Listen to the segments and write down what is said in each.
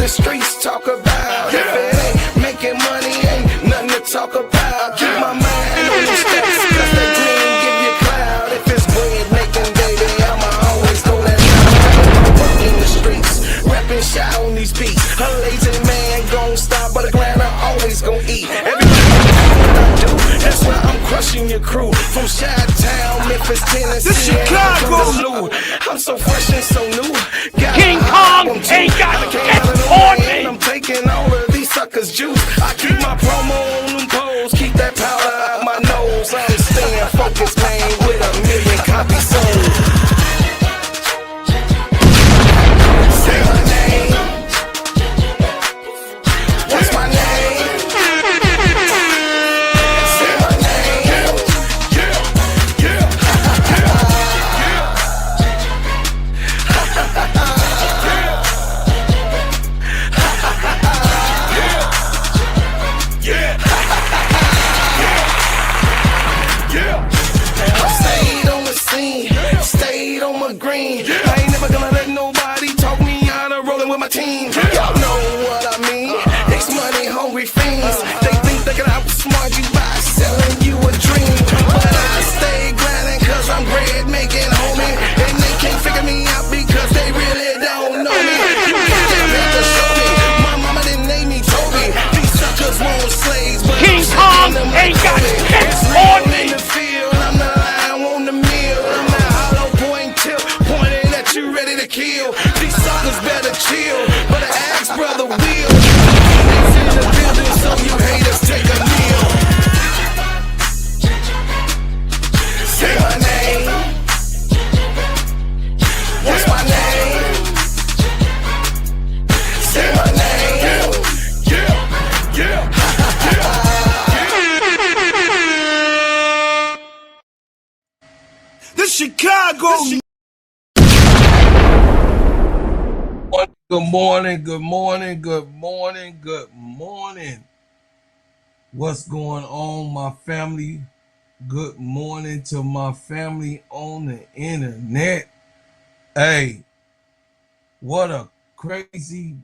Streets talk about. If it ain't making money, ain't nothing to talk about. Keep my mind on the steps, cause that green give you cloud. If it's bread making, baby, I'ma always throw that down. Work in the streets, rapping shot on these beats. A lazy man gon' stop, but a grinder always gon' eat. Everybody knows what I do, that's why I'm crushing your crew. From Chi-Town, Memphis, Tennessee, Chicago. I'm so fresh and so new. King Kong ain't got on me. I'm taking all of these suckers' juice. I keep my promo on them poles, keep that powder out my nose. I'm staying focused, man, with 1 million copies sold. Say my name. What's my name? Say my name. Stayed on my green. I ain't never gonna let nobody talk me out of rolling with my team. Y'all know what I mean. It's money hungry fiends. They think they can outsmart you by selling you a dream. But I stay grinding cause I'm bread making, homie. And they can't figure me out because they really don't know me. You can't have to show me. My mama didn't name me Toby. These suckers want slaves, but King Kong ain't got it's on me. in the field. I'm the lion on the meal. I'm the hollow point tip pointing at you, ready to kill. These suckers better chill, but an axe brother will. It's in the building, so you haters take a meal. Say my name. What's my name? Say my name. The Chicago. Good morning, good morning, good morning, good morning. What's going on, my family? Good morning to my family on the internet. Hey, what a crazy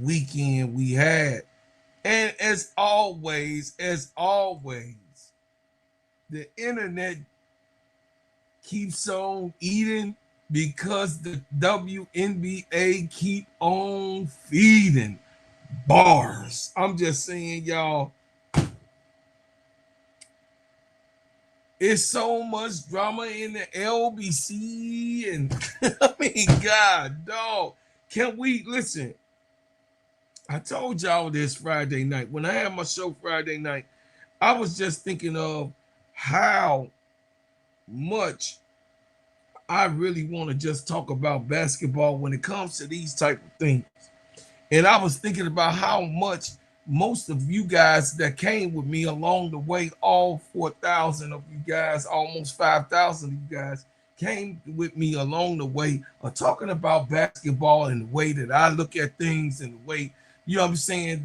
weekend we had. And as always, the internet keeps on eating because the WNBA keep on feeding bars. I'm just saying, y'all, it's so much drama in the LBC, and I mean, God, dog, can we listen? I told y'all this Friday night. When I had my show Friday night, I was just thinking of how much I really want to just talk about basketball when it comes to these type of things. And I was thinking about how much most of you guys that came with me along the way, all 4,000 of you guys, almost 5,000 of you guys came with me along the way, are talking about basketball and the way that I look at things and the way, you know what I'm saying,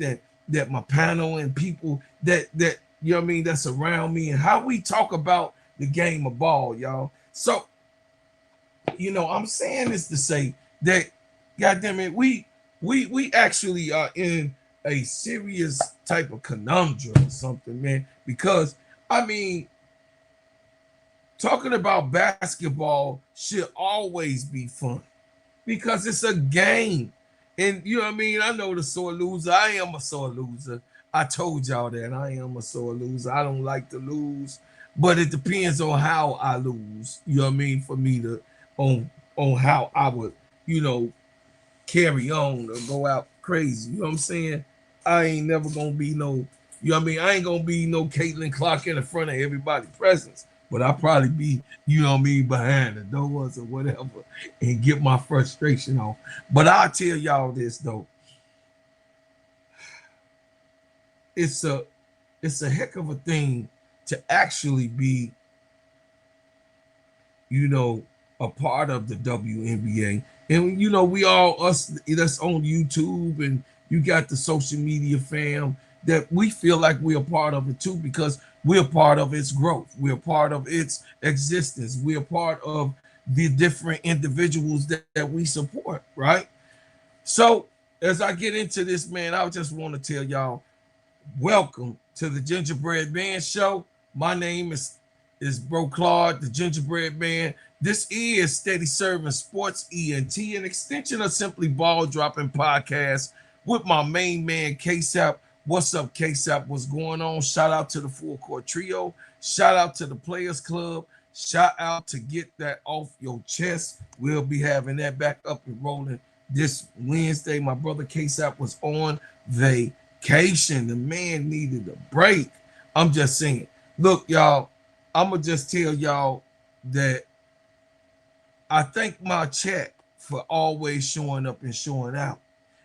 that my panel and people that you know what I mean, that's around me, and how we talk about the game of ball, y'all. So, you know, I'm saying this to say that, goddamn it, we actually are in a serious type of conundrum or something, man. Because I mean, talking about basketball should always be fun because it's a game, and you know what I mean. I know the sore loser. I am a sore loser. I told y'all that I am a sore loser. I don't like to lose, but it depends on how I lose. You know what I mean? For me to on how I would, you know, carry on or go out crazy. You know what I'm saying? I ain't never gonna be no, you know what I mean? I ain't gonna be no Caitlin Clark in the front of everybody's presence, but I'll probably be, you know what I mean, behind the doors or whatever and get my frustration off. But I'll tell y'all this though. It's a heck of a thing to actually be, you know, a part of the WNBA. And you know, we all us that's on YouTube, and you got the social media fam that we feel like we're a part of it too, because we're part of its growth. We're part of its existence. We're part of the different individuals that we support, right? So as I get into this, man, I just want to tell y'all, welcome to the Gingerbread Man Show. My name is Bro Claude, the Gingerbread Man. This is Steady Servin Sports ENT, an extension of Simply Ball Dropping Podcast with my main man KSAP. What's up, KSAP? What's going on? Shout out to the Full Court Trio. Shout out to the Players Club. Shout out to Get That Off Your Chest. We'll be having that back up and rolling this Wednesday. My brother KSAP was on vacation. The man needed a break. I'm just saying. Look, y'all, I'm going to just tell y'all that I thank my chat for always showing up and showing out.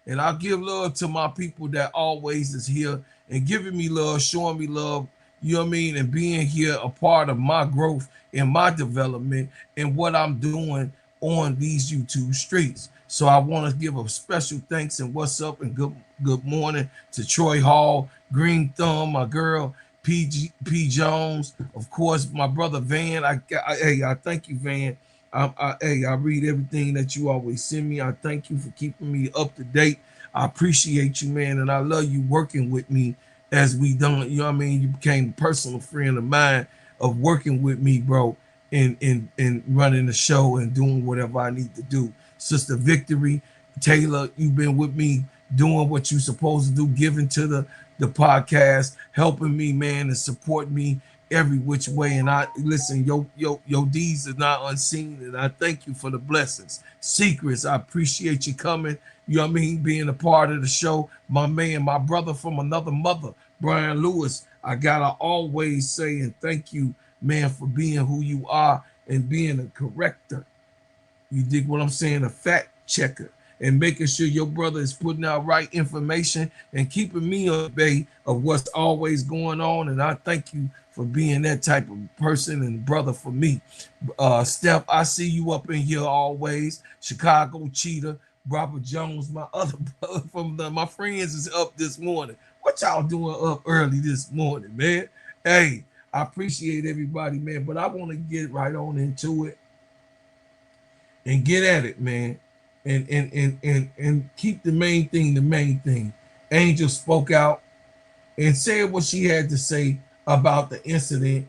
And I give love to my people that always is here and giving me love, showing me love, you know what I mean, and being here a part of my growth and my development and what I'm doing on these YouTube streets. So I want to give a special thanks and what's up and good morning to Troy Hall, Green Thumb, my girl P Jones, of course, my brother Van. I thank you, Van. I read everything that you always send me. I thank you for keeping me up to date. I appreciate you, man, and I love you working with me as we done. You know what I mean? You became a personal friend of mine of working with me, bro, in running the show and doing whatever I need to do. Sister Victory, Taylor, you've been with me doing what you're supposed to do, giving to the podcast, helping me, man, and support me every which way. And I listen, your deeds are not unseen, and I thank you for the blessings. Secrets, I appreciate you coming. You know what I mean, being a part of the show. My man, my brother from another mother, Brian Lewis. I gotta always say and thank you, man, for being who you are and being a corrector. You dig what I'm saying? A fact checker and making sure your brother is putting out right information and keeping me at bay of what's always going on. And I thank you for being that type of person and brother for me. Steph, I see you up in here always. Chicago Cheetah, Robert Jones, my other brother from my friends is up this morning. What y'all doing up early this morning, man? Hey, I appreciate everybody, man, but I want to get right on into it and get at it, man, and keep the main thing the main thing. Angel spoke out and said what she had to say about the incident,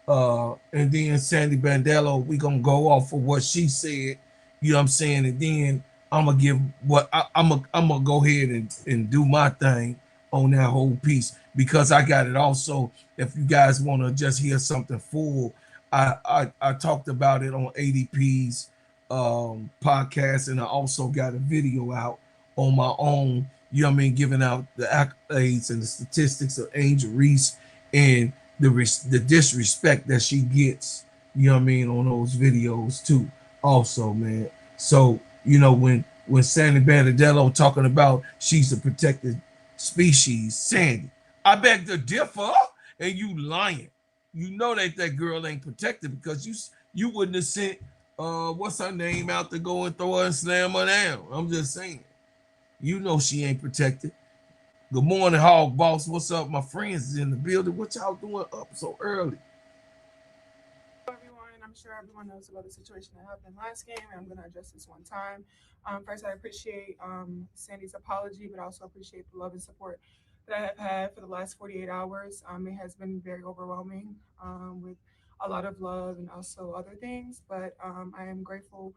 and then Sandy Bandello, we gonna go off of what she said, you know what I'm saying, and then I'm gonna give what I'm gonna go ahead and do my thing on that whole piece because I got it also. If you guys want to just hear something full, I talked about it on ADP's podcast, and I also got a video out on my own. You know what I mean, giving out the accolades and the statistics of Angel Reese and the disrespect that she gets. You know what I mean on those videos too. Also, man. So you know when Sandy Bandello talking about she's a protected species, Sandy, I beg to differ, and you lying. You know that girl ain't protected because you wouldn't have sent what's her name out to go and throw her and slam her down. I'm just saying. You know she ain't protected. Good morning, Hog Boss. What's up? My friends is in the building. What y'all doing up so early? Everyone. I'm sure everyone knows about the situation that happened last game, and I'm going to address this one time. First, I appreciate Sandy's apology, but I also appreciate the love and support that I have had for the last 48 hours. It has been very overwhelming with a lot of love and also other things, but I am grateful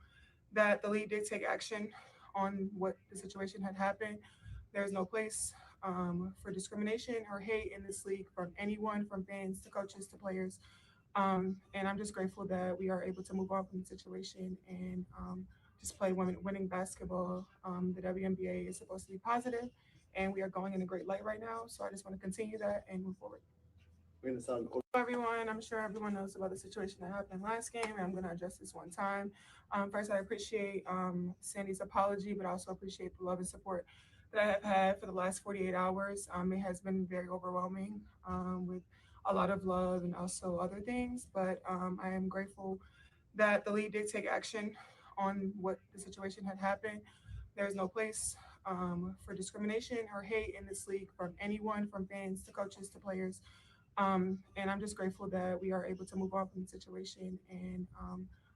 that the league did take action on what the situation had happened. There's no place for discrimination or hate in this league from anyone, from fans to coaches to players. And I'm just grateful that we are able to move on from the situation and just play winning basketball. The WNBA is supposed to be positive, and we are going in a great light right now. So I just want to continue that and move forward. Everyone. I'm sure everyone knows about the situation that happened last game, and I'm going to address this one time. First, I appreciate Sandy's apology, but I also appreciate the love and support that I have had for the last 48 hours. It has been very overwhelming with a lot of love and also other things, but I am grateful that the league did take action on what the situation had happened. There's no place for discrimination or hate in this league from anyone, from fans to coaches to players. And I'm just grateful that we are able to move on from the situation and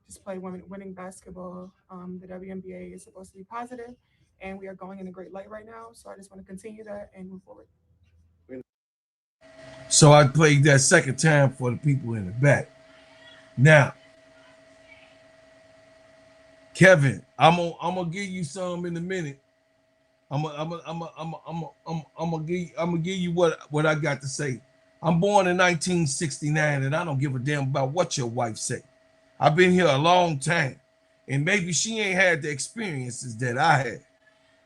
just play winning basketball. The WNBA is supposed to be positive, and we are going in a great light right now. So I just want to continue that and move forward. So I played that second time for the people in the back. Now, Kevin, I'm gonna give you some in a minute. I'm gonna give you what I got to say. I'm born in 1969, and I don't give a damn about what your wife say. I've been here a long time, and maybe she ain't had the experiences that I had.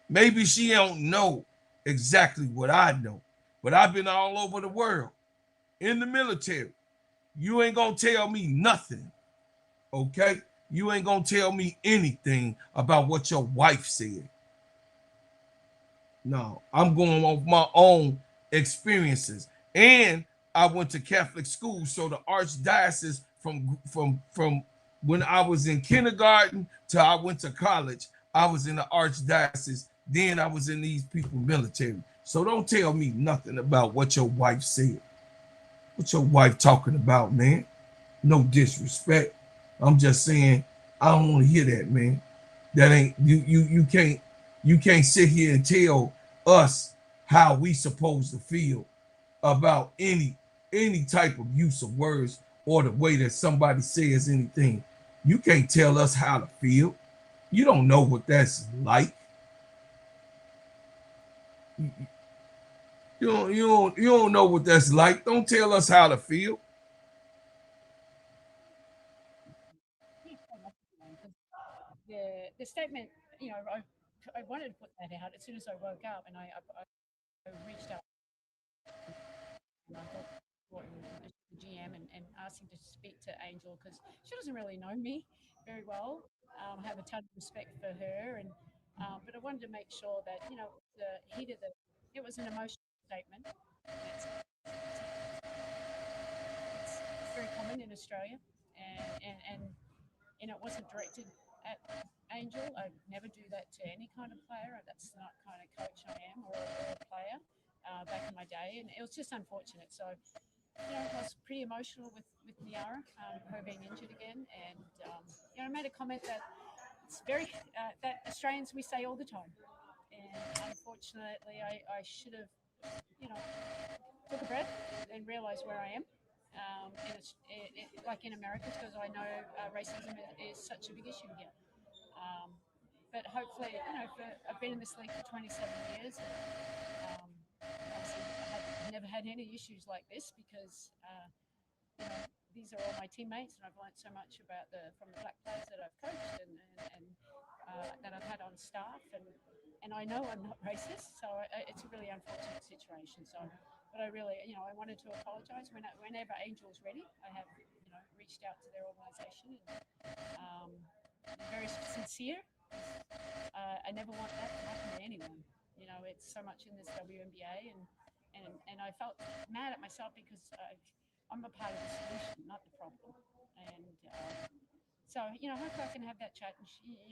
Maybe she don't know exactly what I know, but I've been all over the world in the military. You ain't gonna tell me nothing, okay? You ain't gonna tell me anything about what your wife said. No, I'm going off my own experiences. And I went to Catholic school, so the archdiocese from when I was in kindergarten till I went to college, I was in the archdiocese. Then I was in these people military. So don't tell me nothing about what your wife said. What your wife talking about, man? No disrespect. I'm just saying I don't want to hear that, man. That ain't you can't sit here and tell us how we supposed to feel about any type of use of words or the way that somebody says anything. You can't tell us how to feel. You don't know what that's like. You don't know what that's like. Don't tell us how to feel. The statement, I wanted to put that out as soon as I woke up, and I reached out and I thought the GM and asked him to speak to Angel because she doesn't really know me very well. I have a ton of respect for her, and but I wanted to make sure that the heat of the it was an emotional statement. It's very common in Australia, and it wasn't directed at Angel. I'd never do that to any kind of player. That's not kind of coach I am or a player back in my day. And it was just unfortunate. So, I was pretty emotional with Niara, her being injured again. And, I made a comment that it's very, that Australians, we say all the time. And unfortunately, I should have, took a breath and realised where I am. And it's like in America, because I know racism is such a big issue here. But hopefully, I've been in this league for 27 years. And, obviously, I've never had any issues like this because these are all my teammates, and I've learned so much about from the black players that I've coached and that I've had on staff, and I know I'm not racist, so it's a really unfortunate situation. So. But I really, I wanted to apologise whenever Angel's ready. I have, reached out to their organisation and very sincere. I never want that to happen to anyone. It's so much in this WNBA, and I felt mad at myself because I'm a part of the solution, not the problem. And so, hopefully I can have that chat, and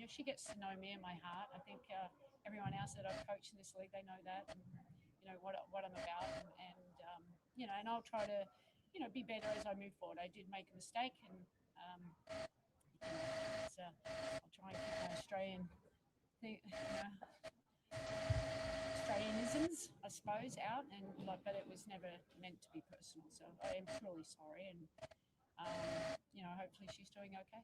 she gets to know me and my heart. I think everyone else that I've coached in this league, they know that. And, what I'm about, and and I'll try to, be better as I move forward. I did make a mistake, and I'll try and keep my Australianisms, I suppose, out, but it was never meant to be personal. So I am truly sorry, and hopefully she's doing okay.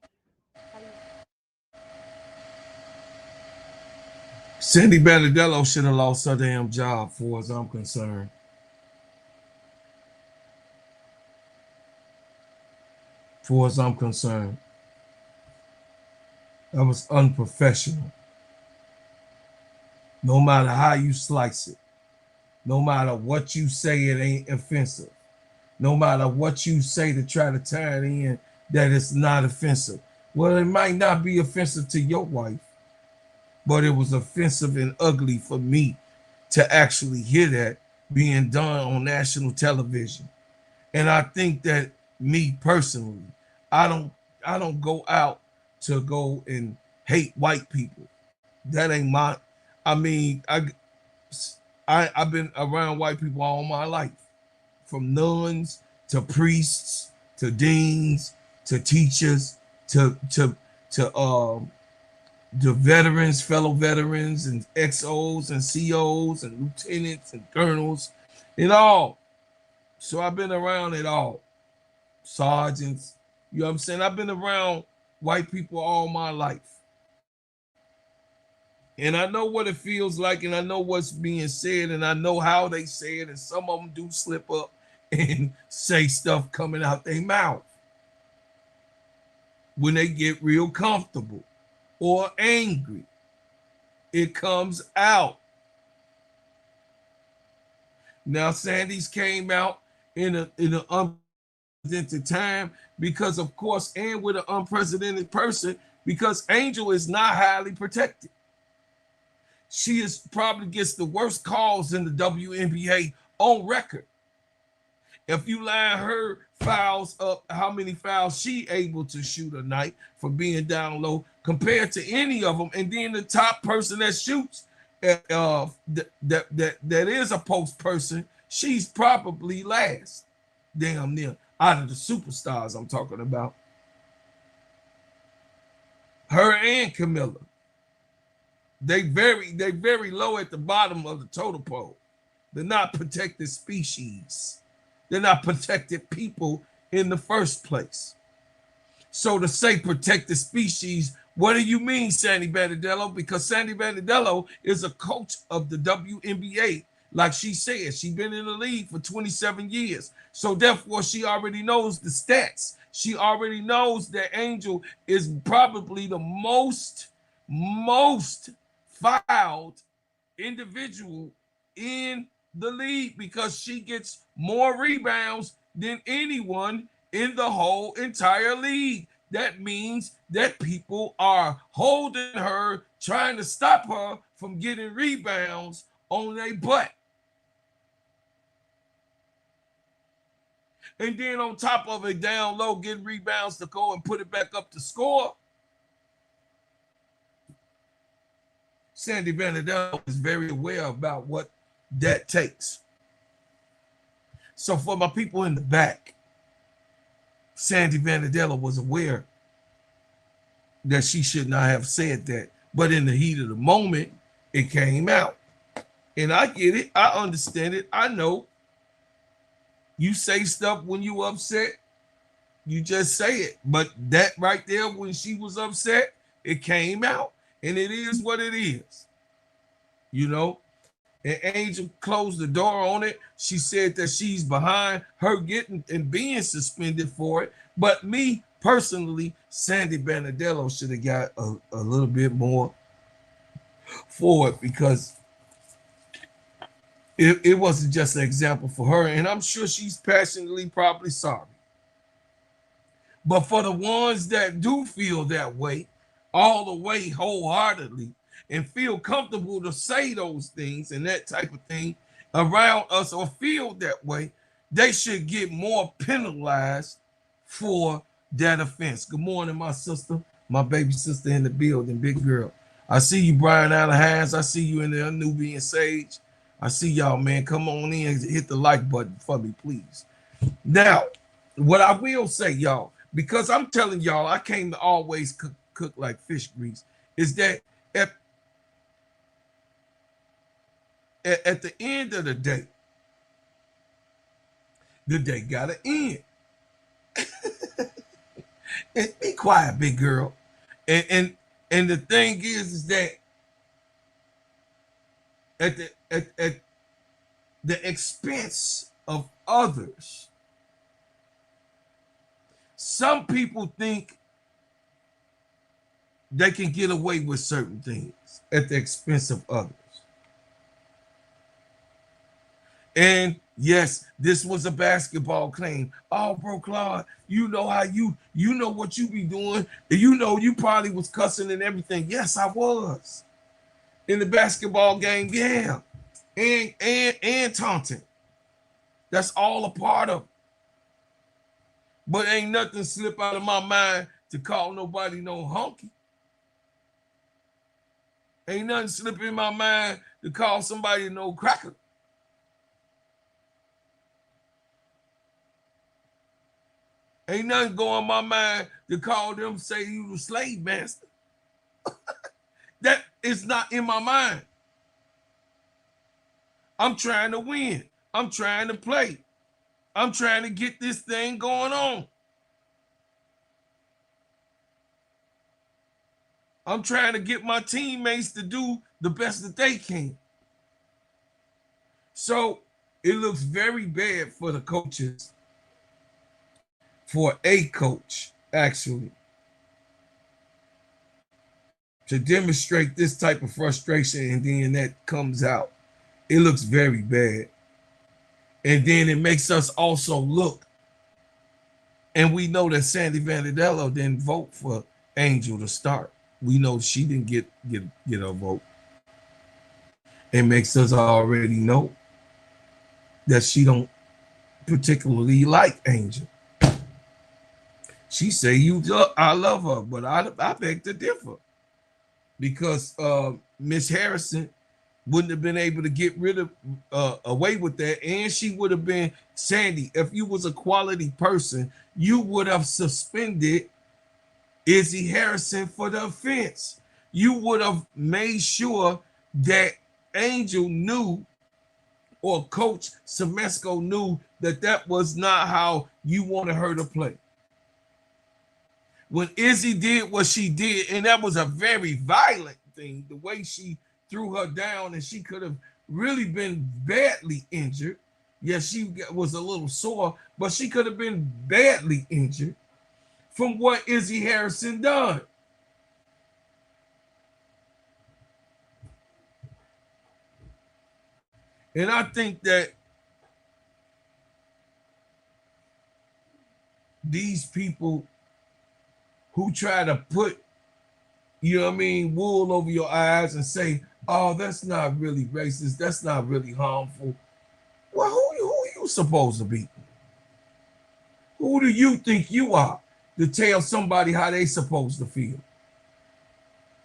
Cindy Bandedello should have lost her damn job, for as I'm concerned. For as I'm concerned. That was unprofessional. No matter how you slice it. No matter what you say, it ain't offensive. No matter what you say to try to tie it in, that it's not offensive. Well, it might not be offensive to your wife, but it was offensive and ugly for me to actually hear that being done on national television. And I think that me personally, I don't go out to go and hate white people. That ain't my. I mean, I've been around white people all my life, from nuns to priests to deans to teachers to the veterans, fellow veterans, and XOs and COs and lieutenants and colonels, and all. So I've been around it all. Sergeants, you know what I'm saying? I've been around white people all my life. And I know what it feels like, and I know what's being said, and I know how they say it, and some of them do slip up and say stuff coming out their mouth when they get real comfortable or angry. It comes out. Now, Sandy's came out in an unprecedented time because, of course, and with an unprecedented person, because Angel is not highly protected. She is probably gets the worst calls in the WNBA on record. If you line her fouls up, how many fouls she able to shoot a night for being down low compared to any of them, and then the top person that shoots that is a post person, she's probably last, damn near, out of the superstars I'm talking about. Her and Camilla. They very low at the bottom of the totem pole. They're not protected species. They're not protected people in the first place. So to say protected species, what do you mean, Sandy Bandedello? Because Sandy Bandedello is a coach of the WNBA. Like she said, she's been in the league for 27 years. So therefore, she already knows the stats. She already knows that Angel is probably the most fouled individual in the league because she gets more rebounds than anyone in the whole entire league. That means that people are holding her, trying to stop her from getting rebounds on their butt. And then on top of it, down low, getting rebounds to go and put it back up to score. Sandy Bandedello is very aware about what that takes. So for my people in the back, Sandy Bandedello was aware that she should not have said that. But in the heat of the moment, it came out. And I get it. I understand it. I know. You say stuff when you upset, you just say it. But that right there, when she was upset, it came out. And it is what it is. You know? And Angel closed the door on it. She said that she's behind her getting and being suspended for it. But me personally, Sandy Bandedello should have got a little bit more for it because it wasn't just an example for her. And I'm sure she's passionately probably sorry. But for the ones that do feel that way, all the way wholeheartedly, and feel comfortable to say those things and that type of thing around us or feel that way, they should get more penalized for that offense. Good morning, my sister, my baby sister in the building, big girl. I see you, Brian Allenhans. I see you in there, Nubian Sage. I see y'all, man. Come on in and hit the like button for me, please. Now, what I will say, y'all, because I'm telling y'all, I came to always cook like fish grease, is that at the end of the day gotta end. And be quiet, big girl. And the thing is that at the expense of others, some people think they can get away with certain things at the expense of others. And yes, this was a basketball claim. Oh, bro, Claude, you know how you know what you be doing. You know you probably was cussing and everything. Yes, I was. In the basketball game, yeah. And taunting. That's all a part of it. But ain't nothing slip out of my mind to call nobody no honky. Ain't nothing slipping in my mind to call somebody no cracker. Ain't nothing going in my mind to call them, say you the slave master. That is not in my mind. I'm trying to win. I'm trying to play. I'm trying to get this thing going on. I'm trying to get my teammates to do the best that they can. So it looks very bad for the coaches, for a coach, actually, to demonstrate this type of frustration, and then that comes out. It looks very bad. And then it makes us also look, and we know that Sandy Vanderdello didn't vote for Angel to start. We know she didn't get a vote. It makes us already know that she don't particularly like Angel. She say I love her, but I beg to differ, because Miss Harrison wouldn't have been able to get rid of away with that, and she would have been, Sandy, if you was a quality person, you would have suspended Izzy Harrison for the offense. You would have made sure that Angel knew, or Coach Semesco knew, that that was not how you wanted her to play. When Izzy did what she did, and that was a very violent thing, the way she threw her down, and she could have really been badly injured. Yes, she was a little sore, but she could have been badly injured from what Izzy Harrison done. And I think that these people who try to put, wool over your eyes and say, oh, that's not really racist, that's not really harmful. Well, who are you supposed to be? Who do you think you are to tell somebody how they supposed to feel?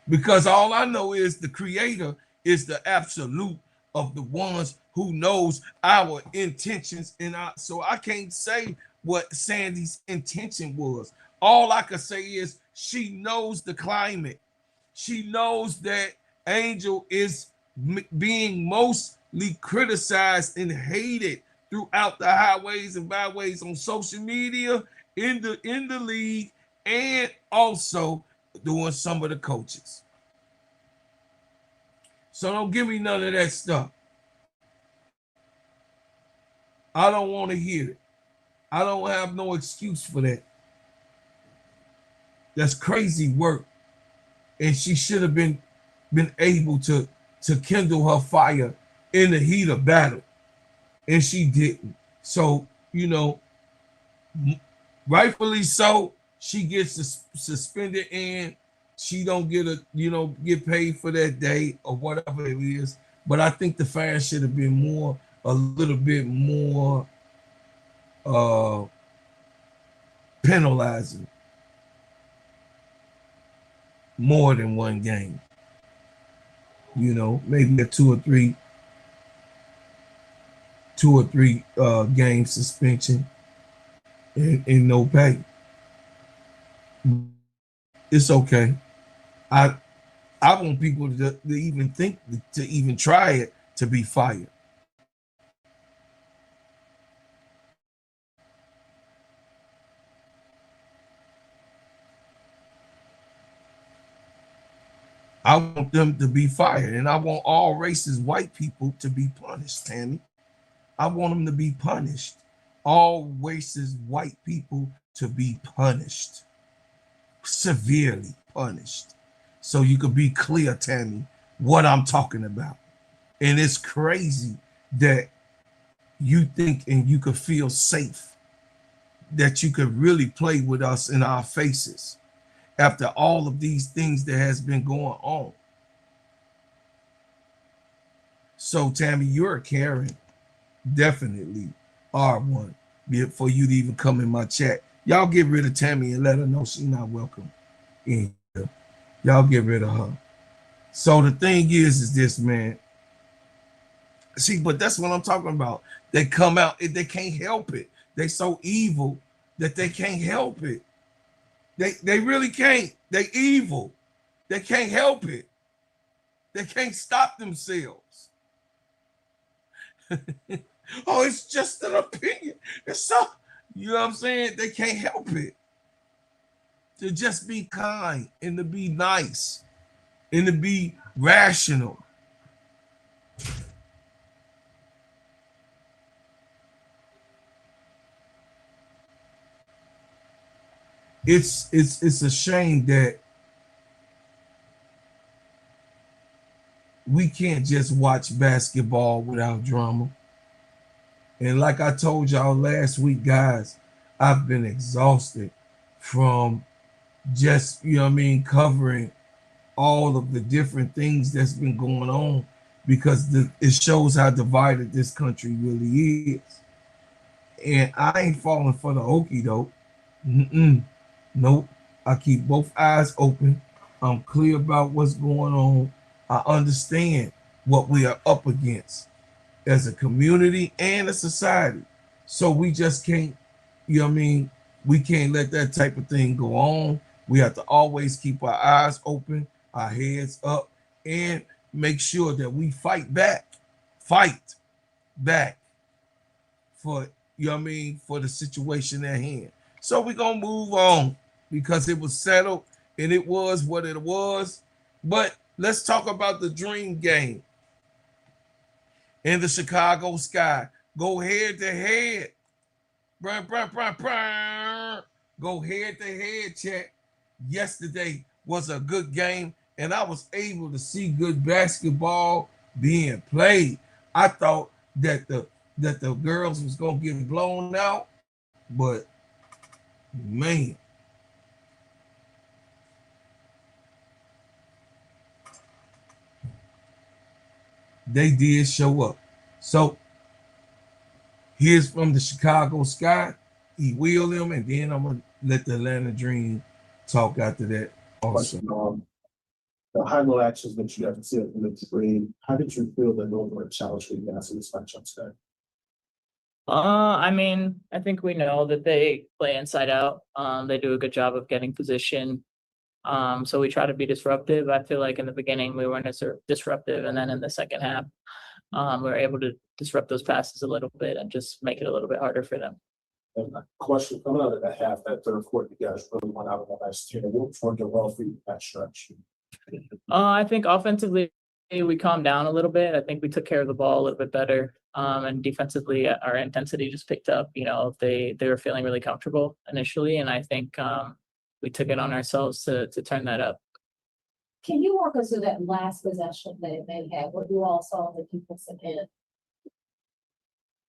Because all I know is the Creator is the absolute of the ones who knows our intentions, and so I can't say what Sandy's intention was. All I can say is she knows the climate. She knows that Angel is being mostly criticized and hated throughout the highways and byways on social media, in the league, and also doing some of the coaches. So don't give me none of that stuff. I don't want to hear it. I don't have no excuse for that. That's crazy work. And she should have been able to kindle her fire in the heat of battle. And she didn't. So, rightfully so, she gets suspended, and she don't get paid for that day or whatever it is. But I think the fans should have been a little bit more penalizing. More than one game. Maybe a two or three game suspension and no pay. It's okay. I want people to even think, to even try it, to be fired. I want them to be fired, and I want all races, white people, to be punished, Tammy. I want them to be punished. All races, white people, to be punished. Severely punished. So you could be clear, Tammy, what I'm talking about. And it's crazy that you think and you could feel safe, that you could really play with us in our faces after all of these things that has been going on. So, Tammy, you're a Karen. Definitely are one. For you to even come in my chat. Y'all get rid of Tammy and let her know she's not welcome in here. Y'all get rid of her. So the thing is this, man. See, but that's what I'm talking about. They come out, they can't help it. They so evil that they can't help it. They really can't. They evil. They can't help it. They can't stop themselves. Oh, it's just an opinion. It's so, you know what I'm saying? They can't help it. To just be kind and to be nice and to be rational. It's a shame that we can't just watch basketball without drama. And like I told y'all last week, guys, I've been exhausted from just, you know what I mean, covering all of the different things that's been going on because it shows how divided this country really is. And I ain't falling for the okey doke. Nope. I keep both eyes open. I'm clear about what's going on. I understand what we are up against as a community and a society. So we just can't, you know what I mean? We can't let that type of thing go on. We have to always keep our eyes open, our heads up, and make sure that we fight back for, you know what I mean, for the situation at hand. So we're going to move on because it was settled and it was what it was. But let's talk about the dream game in the Chicago Sky. Go head to head. Go head to head, chat. Yesterday was a good game, and I was able to see good basketball being played. I thought that the girls was gonna get blown out, but man, they did show up. So here's from the Chicago Sky. He will them, and then I'm gonna let the Atlanta Dream talk after that. Also, the high-low actions that you got to see from the screen, how did you feel that those were a challenge for you guys in this matchup today? I mean, I think we know that they play inside out. They do a good job of getting position. So we try to be disruptive. I feel like in the beginning we weren't as disruptive, and then in the second half, we were able to disrupt those passes a little bit and just make it a little bit harder for them. And a question coming out of that half, that third quarter, you guys really went out on a nice tear. What worked well for you that stretch? I think offensively we calmed down a little bit. I think we took care of the ball a little bit better. And defensively, our intensity just picked up. You know, they were feeling really comfortable initially, and I think we took it on ourselves to turn that up. Can you walk us through that last possession that they had? What you all saw the defensive end?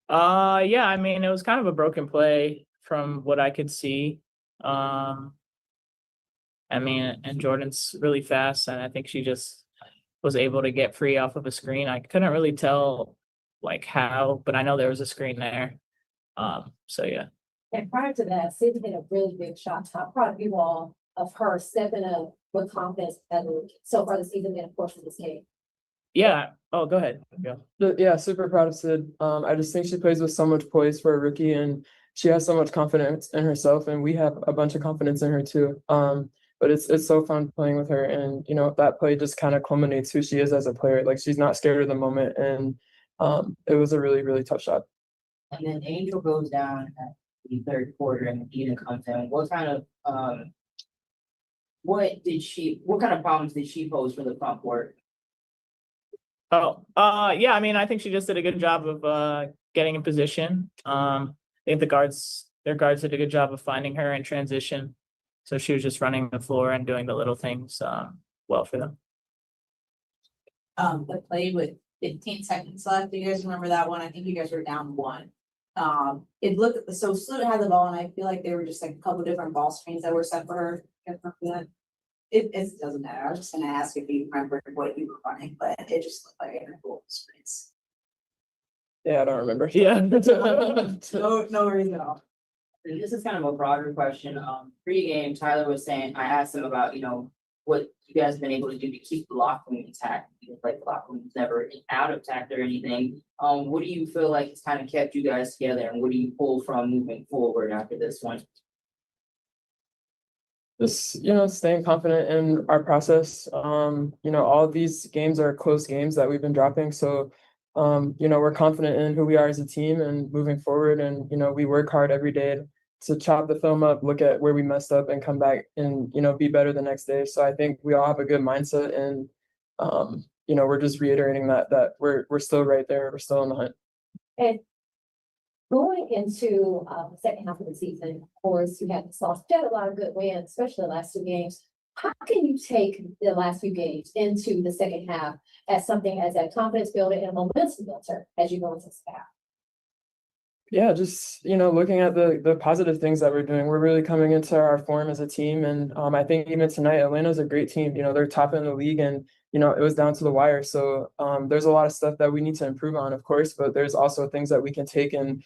Yeah, I mean, it was kind of a broken play from what I could see. I mean, and Jordan's really fast, and I think she just was able to get free off of a screen. I couldn't really tell like how, but I know there was a screen there. So yeah. And prior to that, Sid hit a really big shot. How proud of you all of her stepping up with confidence so far this season and of course in this game? Yeah. Oh, go ahead. Yeah. Yeah, super proud of Sid. I just think she plays with so much poise for a rookie, and she has so much confidence in herself, and we have a bunch of confidence in her too. But it's so fun playing with her, and you know that play just kind of culminates who she is as a player. Like she's not scared of the moment, and it was a really, really tough shot. And then Angel goes down at the third quarter and Eden comes in. What kind of problems did she pose for the front court? Yeah, I mean, I think she just did a good job of getting in position. I think their guards did a good job of finding her in transition. So she was just running the floor and doing the little things well for them. The play with 15 seconds left. Do you guys remember that one? I think you guys were down one. It looked so Sloot had the ball, and I feel like there were just like a couple different ball screens that were set for her. It doesn't matter. I was just gonna ask if you remember what you were running, but it just looked like a couple screens. Yeah, I don't remember. Yeah. No worries at all. This is kind of a broader question. Pre-game, Tyler was saying, I asked him about, what you guys have been able to do to keep the locker room intact, because like the locker room is never out of tact or anything. What do you feel like has kind of kept you guys together, and what do you pull from moving forward after this one? Just, staying confident in our process. All of these games are close games that we've been dropping. So, we're confident in who we are as a team and moving forward. And, we work hard every day to chop the film up, look at where we messed up and come back and, be better the next day. So I think we all have a good mindset, and, we're just reiterating that we're still right there. We're still on the hunt. And going into the second half of the season, of course, you had this loss, you had a lot of good wins, especially the last two games. How can you take the last few games into the second half as something as a confidence builder and a momentum builder as you go into the second half? Yeah, just, looking at the positive things that we're doing. We're really coming into our form as a team. And I think even tonight, Atlanta's a great team. They're top in the league, and, it was down to the wire. So there's a lot of stuff that we need to improve on, of course, but there's also things that we can take and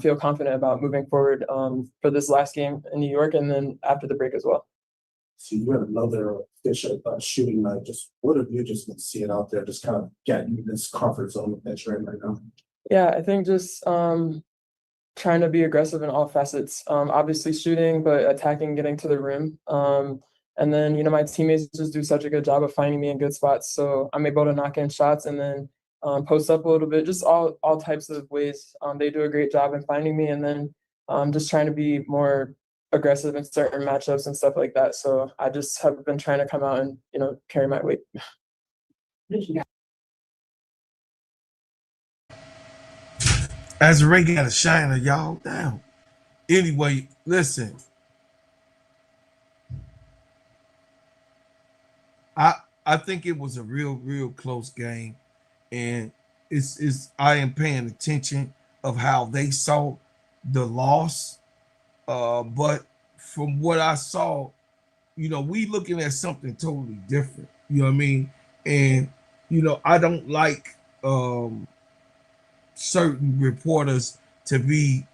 feel confident about moving forward for this last game in New York and then after the break as well. So you had another official shooting night. Just what have you just been seeing out there, just kind of getting this comfort zone that you're in right now? Yeah, I think just trying to be aggressive in all facets. Obviously shooting, but attacking, getting to the rim. And then, my teammates just do such a good job of finding me in good spots. So I'm able to knock in shots and then post up a little bit, just all types of ways. They do a great job in finding me, and then just trying to be more aggressive in certain matchups and stuff like that. So I just have been trying to come out and, carry my weight. As a Ray got a shiner, y'all down. Anyway, listen. I think it was a real close game, and I am paying attention of how they saw the loss. But from what I saw, we looking at something totally different. You know what I mean? And I don't like certain reporters to be,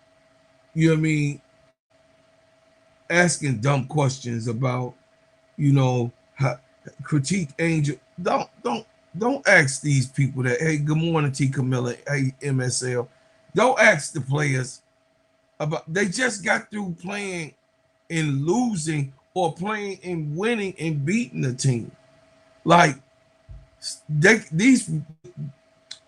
asking dumb questions about, how, critique Angel. Don't ask these people that. Hey, good morning, T. Camilla. Hey, MSL. Don't ask the players about. They just got through playing and losing, or playing and winning and beating the team. Like the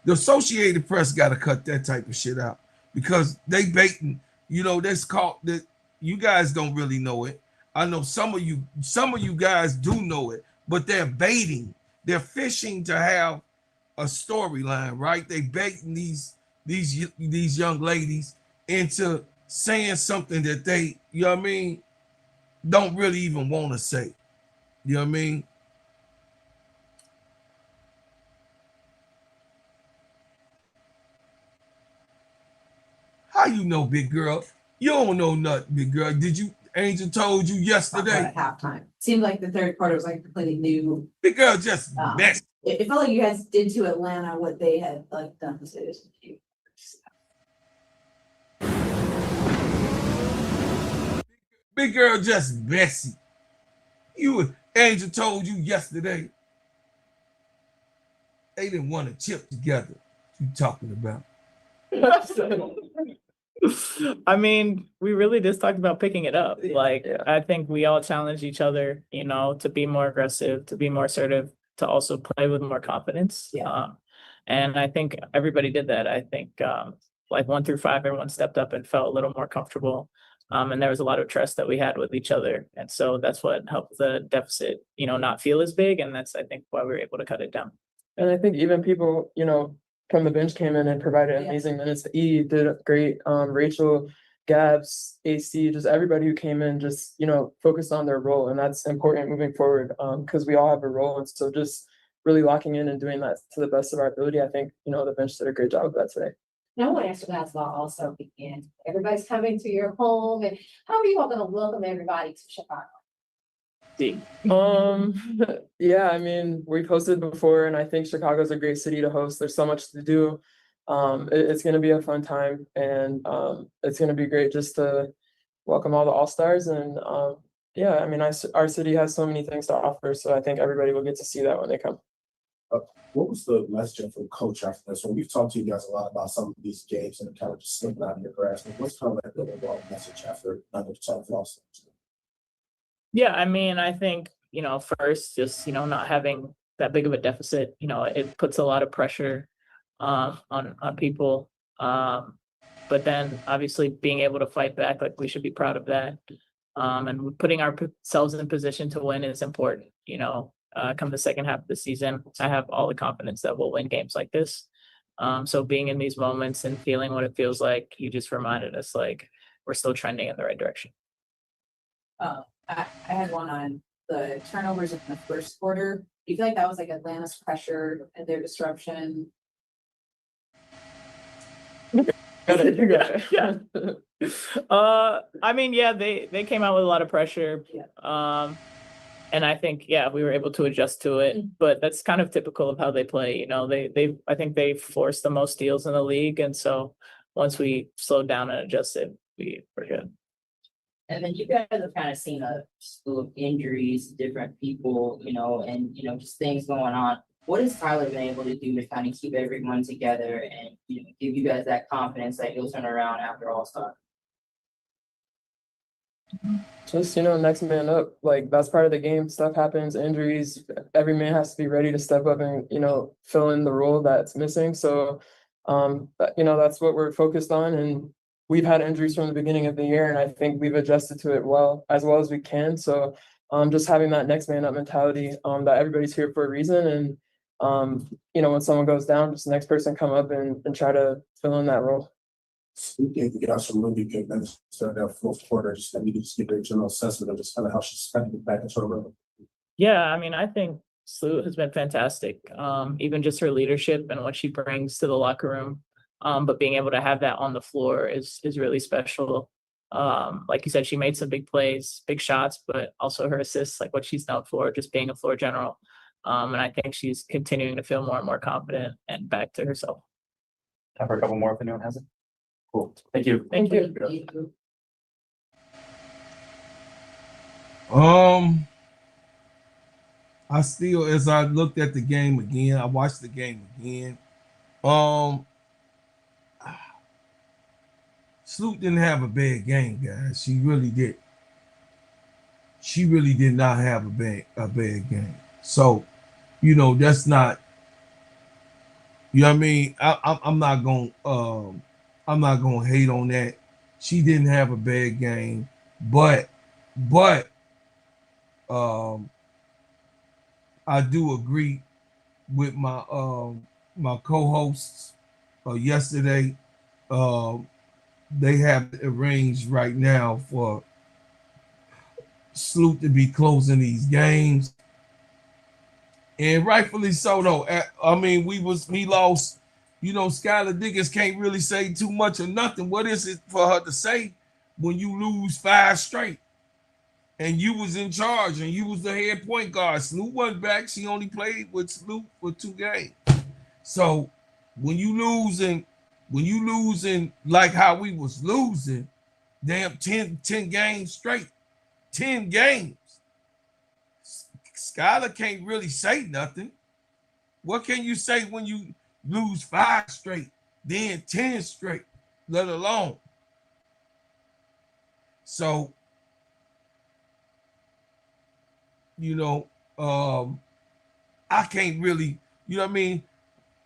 Associated Press got to cut that type of shit out, because they baiting. That's called that. You guys don't really know it. I know some of you guys do know it, but they're baiting. They're fishing to have a storyline, right? They baiting these young ladies into saying something that they, don't really even want to say. You know what I mean? How you know, big girl? You don't know nothing, big girl. Did you? Angel told you yesterday. At halftime. Seemed like the third quarter was like completely new. Big girl just messed. It felt like you guys did to Atlanta what they had done to you. Big girl just messy. Angel told you yesterday they didn't want to chip together. What you talking about? I mean, we really just talked about picking it up. I think we all challenge each other, to be more aggressive, to be more assertive, to also play with more confidence. And I think everybody did that. I think 1 through 5, everyone stepped up and felt a little more comfortable. And there was a lot of trust that we had with each other. And so that's what helped the deficit, not feel as big. And that's, I think, why we were able to cut it down. And I think even people, from the bench came in and provided amazing minutes. E did great. Rachel, Gabs, AC, just everybody who came in just, focused on their role. And that's important moving forward, because we all have a role. And so just really locking in and doing that to the best of our ability, I think, the bench did a great job of that today. Now I want to ask you guys about also begin. Everybody's coming to your home, and how are you all going to welcome everybody to Chicago? Yeah, I mean, we've hosted before, and I think Chicago's a great city to host. There's so much to do. It's going to be a fun time, and it's going to be great just to welcome all the All-Stars and Yeah, I mean, our city has so many things to offer, so I think everybody will get to see that when they come. What was the message from coach after this? When we've talked to you guys a lot about some of these games and kind of just slipping out of your grasp, what's kind of like the overall message after another tough loss? Yeah, I mean, I think, first, just, not having that big of a deficit, it puts a lot of pressure on people. But then obviously being able to fight back, like we should be proud of that. And putting ourselves in a position to win is important, come the second half of the season. I have all the confidence that we'll win games like this. So being in these moments and feeling what it feels like, you just reminded us like we're still trending in the right direction. I had one on the turnovers in the first quarter. Do you feel like that was like Atlanta's pressure and their disruption? Yeah. I mean, yeah, they came out with a lot of pressure. And I think, we were able to adjust to it, but that's kind of typical of how they play. I think they forced the most steals in the league. And so once we slowed down and adjusted, we were good. And then you guys have kind of seen a slew of injuries, different people, and, just things going on. What has Tyler been able to do to kind of keep everyone together and, give you guys that confidence that he'll turn around after All-Star? Just, next man up. Like, that's part of the game. Stuff happens, injuries. Every man has to be ready to step up and, fill in the role that's missing. So, that's what we're focused on. And we've had injuries from the beginning of the year, and I think we've adjusted to it as well as we can. So, just having that next man up mentality, that everybody's here for a reason. And, when someone goes down, just the next person come up and try to fill in that role. We gave you guys some really good minutes during that fourth quarter. Just maybe just give a general assessment of just kind of how she's kind of get back into her role. Yeah, I mean, I think Slew has been fantastic. Even just her leadership and what she brings to the locker room. But being able to have that on the floor is really special. Like you said, she made some big plays, big shots, but also her assists, like what she's known for, just being a floor general. And I think she's continuing to feel more and more confident and back to herself. Time for a couple more if anyone has it. Cool. Thank you. Thank you. I still, as I looked at the game again, I watched the game again. Sloot didn't have a bad game, guys. She really did. She really did not have a bad game. So, that's not. You know what I mean? I'm not gonna hate on that. She didn't have a bad game, but I do agree with my my co-hosts yesterday. They have it arranged right now for Sloot to be closing these games. And rightfully so, though. I mean, we lost. Skylar Diggins can't really say too much or nothing. What is it for her to say when you lose 5 straight? And you was in charge and you was the head point guard. Sloot wasn't back. She only played with Sloot for 2 games. So when you losing like how we was losing, damn 10 games straight. 10 games. Skylar can't really say nothing. What can you say when you lose 5 straight, then 10 straight, let alone? So, I can't really, you know what I mean?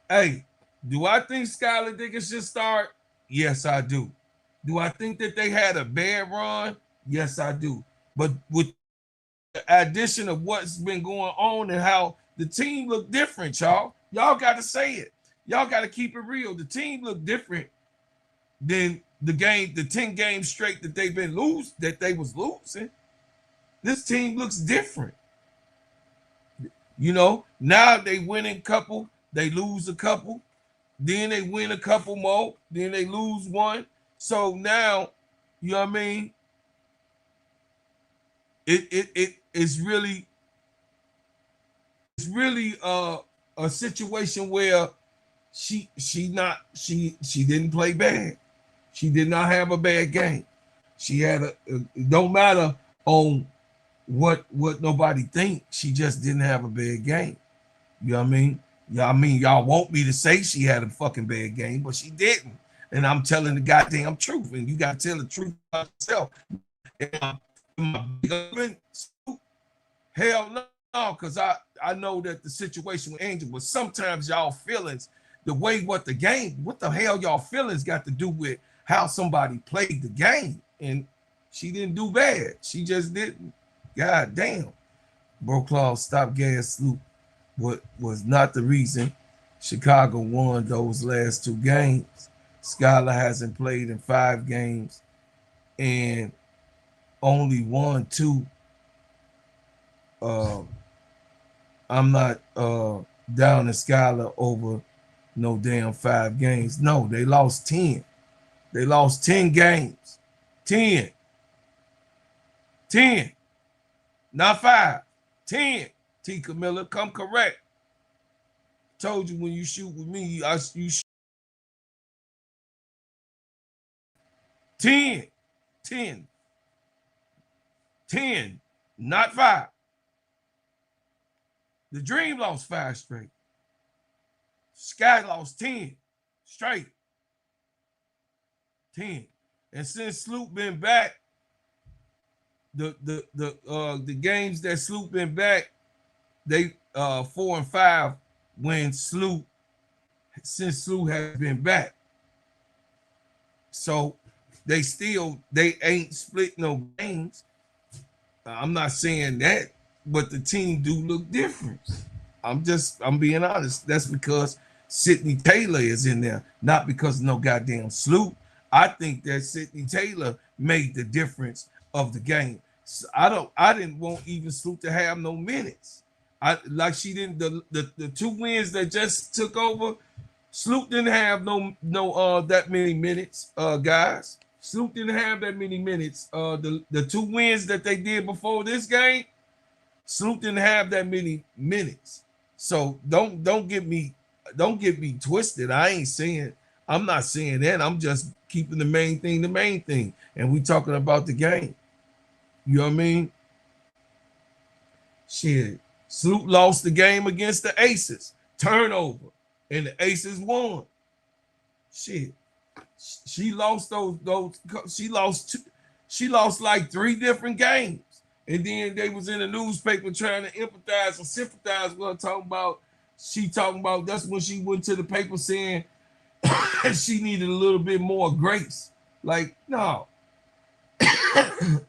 Hey, do I think Skylar Diggins should start? Yes, I do. Do I think that they had a bad run? Yes, I do. But with the addition of what's been going on and how the team look different, y'all got to say it. Y'all got to keep it real. The team look different than the 10 games straight that they was losing. This team looks different. Now they win a couple, they lose a couple, then they win a couple more, then they lose one. So now, you know what I mean? It's really a situation where she didn't play bad. She did not have a bad game. She had it don't matter on what nobody think. She just didn't have a bad game. You know what I mean? Y'all want me to say she had a fucking bad game, but she didn't. And I'm telling the goddamn truth. And you got to tell the truth about yourself. Hell no, because I know that the situation with Angel, but sometimes y'all feelings, the way what the hell y'all feelings got to do with how somebody played the game. And she didn't do bad. She just didn't. God damn. Bro Claus stop gas Sloop was not the reason Chicago won those last 2 games. Skylar hasn't played in 5 games and only won 2. I'm not down to Skylar over no damn 5 games. No, they lost 10. They lost 10 games. 10. Not 5. 10. T. Camilla, come correct. Told you when you shoot with me, you shoot. 10. 10. Not 5. The Dream lost 5 straight. Sky lost 10 straight. 10. And since Sloop been back, the games that Sloop been back, they 4 and 5 when Sloop since Sloop has been back. So they ain't split no games. I'm not saying that, but the team do look different. I'm being honest. That's because Sydney Taylor is in there, not because of no goddamn Sloop. I think that Sydney Taylor made the difference of the game. So I didn't want even Sloop to have no minutes. Like she didn't the 2 wins that just took over. Sloop didn't have no that many minutes, guys. Sloop didn't have that many minutes. The 2 wins that they did before this game, Sloop didn't have that many minutes. So don't get me twisted. I'm not saying that. I'm just keeping the main thing. And we talking about the game. You know what I mean? Shit. Sloop lost the game against the Aces. Turnover. And the Aces won. Shit. She lost she lost like 3 different games. And then they was in the newspaper trying to empathize and sympathize with her, talking about that's when she went to the paper saying she needed a little bit more grace. Like, no.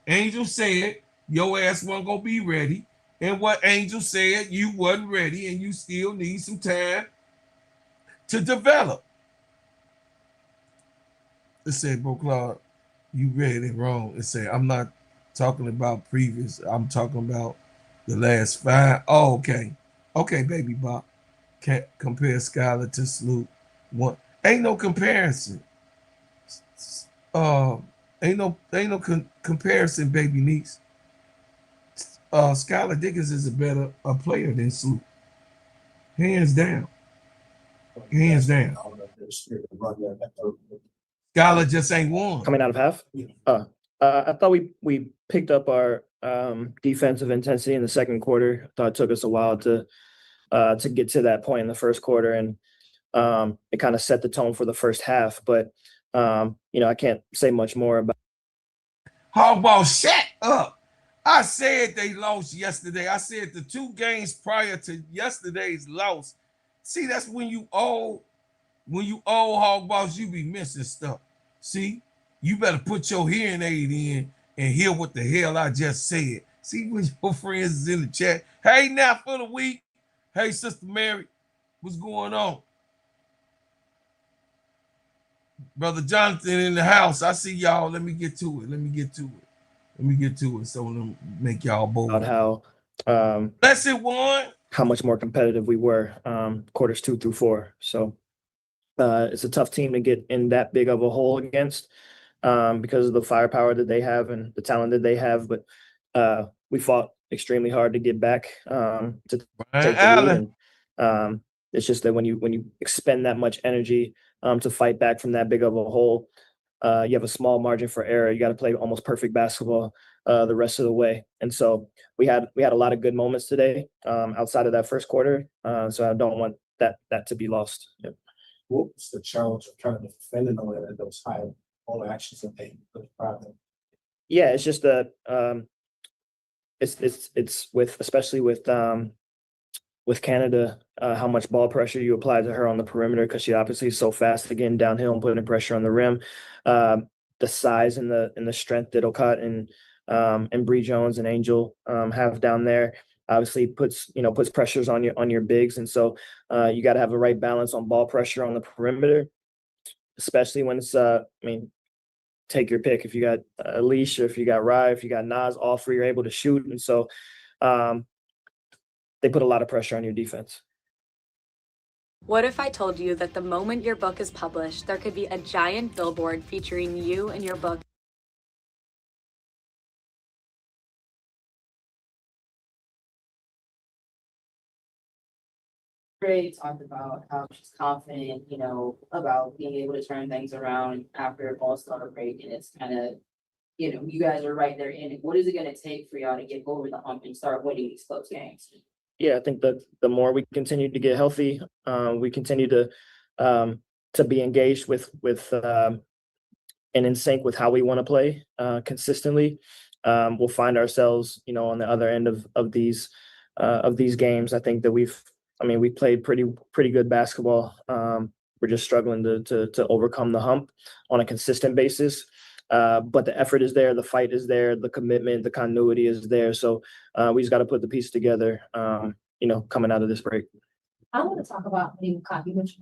Angel said your ass wasn't gonna be ready. And what Angel said, you wasn't ready and you still need some time to develop. It said, Bro Claude, you read it wrong. It said, I'm not talking about previous. I'm talking about the last 5. Oh, okay. Okay, baby Bob. Can't compare Skylar to Sloop. Ain't no comparison. Ain't no comparison, baby niece. Skylar Dickens is a better player than Sloop. Hands down. Skylar just ain't won. Coming out of half? I thought we picked up our defensive intensity in the second quarter. I thought it took us a while to get to that point in the first quarter, and it kind of set the tone for the first half. But I can't say much more about. How about shut up? I said they lost yesterday. I said the 2 games prior to yesterday's loss. See, that's when you old Hog Boss, you be missing stuff. See, you better put your hearing aid in and hear what the hell I just said. See, when your friends is in the chat. Hey, now for the week. Hey, Sister Mary, what's going on? Brother Jonathan in the house. I see y'all. Let me get to it. So let me make y'all bold. About how Blessed one. How much more competitive we were quarters 2 through 4. So it's a tough team to get in that big of a hole against because of the firepower that they have and the talent that they have. But we fought extremely hard to get back to take the lead. And it's just that when you expend that much energy to fight back from that big of a hole, you have a small margin for error. You got to play almost perfect basketball the rest of the way. And so we had a lot of good moments today outside of that first quarter. So I don't want that to be lost. Yep. What was the challenge of kind of defending on it at those high ball actions that they put problem? Yeah, it's just that it's especially with Canada, how much ball pressure you apply to her on the perimeter, because she obviously is so fast again downhill and putting pressure on the rim. The size and the strength that Okat and Bree Jones and Angel have down there obviously puts pressures on your bigs, and so you got to have the right balance on ball pressure on the perimeter, especially when it's take your pick. If you got Alicia, if you got Rye, if you got Nas, all three are able to shoot, and so they put a lot of pressure on your defense. What if I told you that the moment your book is published, there could be a giant billboard featuring you and your book? Ray talked about how she's confident, about being able to turn things around after a all-star break, and it's kind of, you guys are right there in it. What is it going to take for y'all to get over the hump and start winning these close games? Yeah, I think that the more we continue to get healthy, we continue to be engaged with and in sync with how we want to play consistently. We'll find ourselves, on the other end of these games. I think that we played pretty good basketball. We're just struggling to overcome the hump on a consistent basis. But the effort is there, the fight is there, the commitment, the continuity is there. So we just got to put the piece together, coming out of this break. I want to talk about the copy, which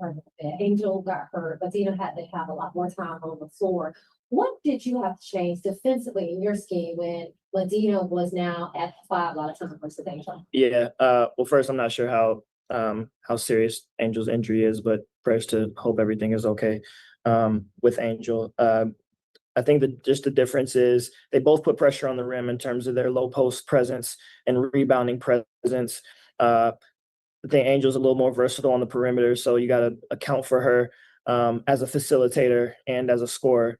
Angel got hurt, but Dina had to have a lot more time on the floor. What did you have to change defensively in your scheme when Ladina was now at 5 a lot of times versus Angel? Yeah. Well, first, I'm not sure how serious Angel's injury is, but prayers to hope everything is okay with Angel. I think that just the difference is they both put pressure on the rim in terms of their low post presence and rebounding presence. I think Angel's a little more versatile on the perimeter, so you got to account for her as a facilitator and as a scorer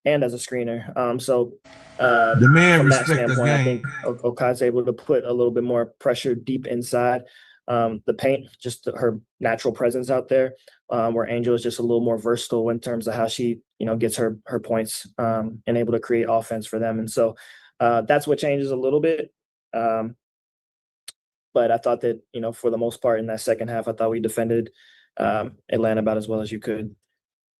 and as a screener. The man from that respect the standpoint, I game. think Okat's able to put a little bit more pressure deep inside the paint, just her natural presence out there, where Angel is just a little more versatile in terms of how she, gets her points and able to create offense for them. And so that's what changes a little bit. But I thought that, for the most part in that second half, I thought we defended Atlanta about as well as you could.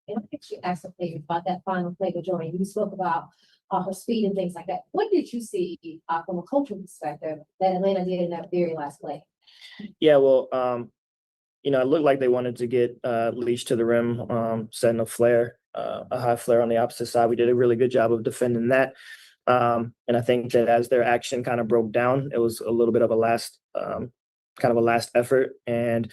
And I think you asked the players about that final play with Jordan. You spoke about her speed and things like that. What did you see from a cultural perspective that Atlanta did in that very last play? Yeah, well, it looked like they wanted to get Leash to the rim, setting a high flare on the opposite side. We did a really good job of defending that. And I think that as their action kind of broke down, it was a little bit of a last effort. And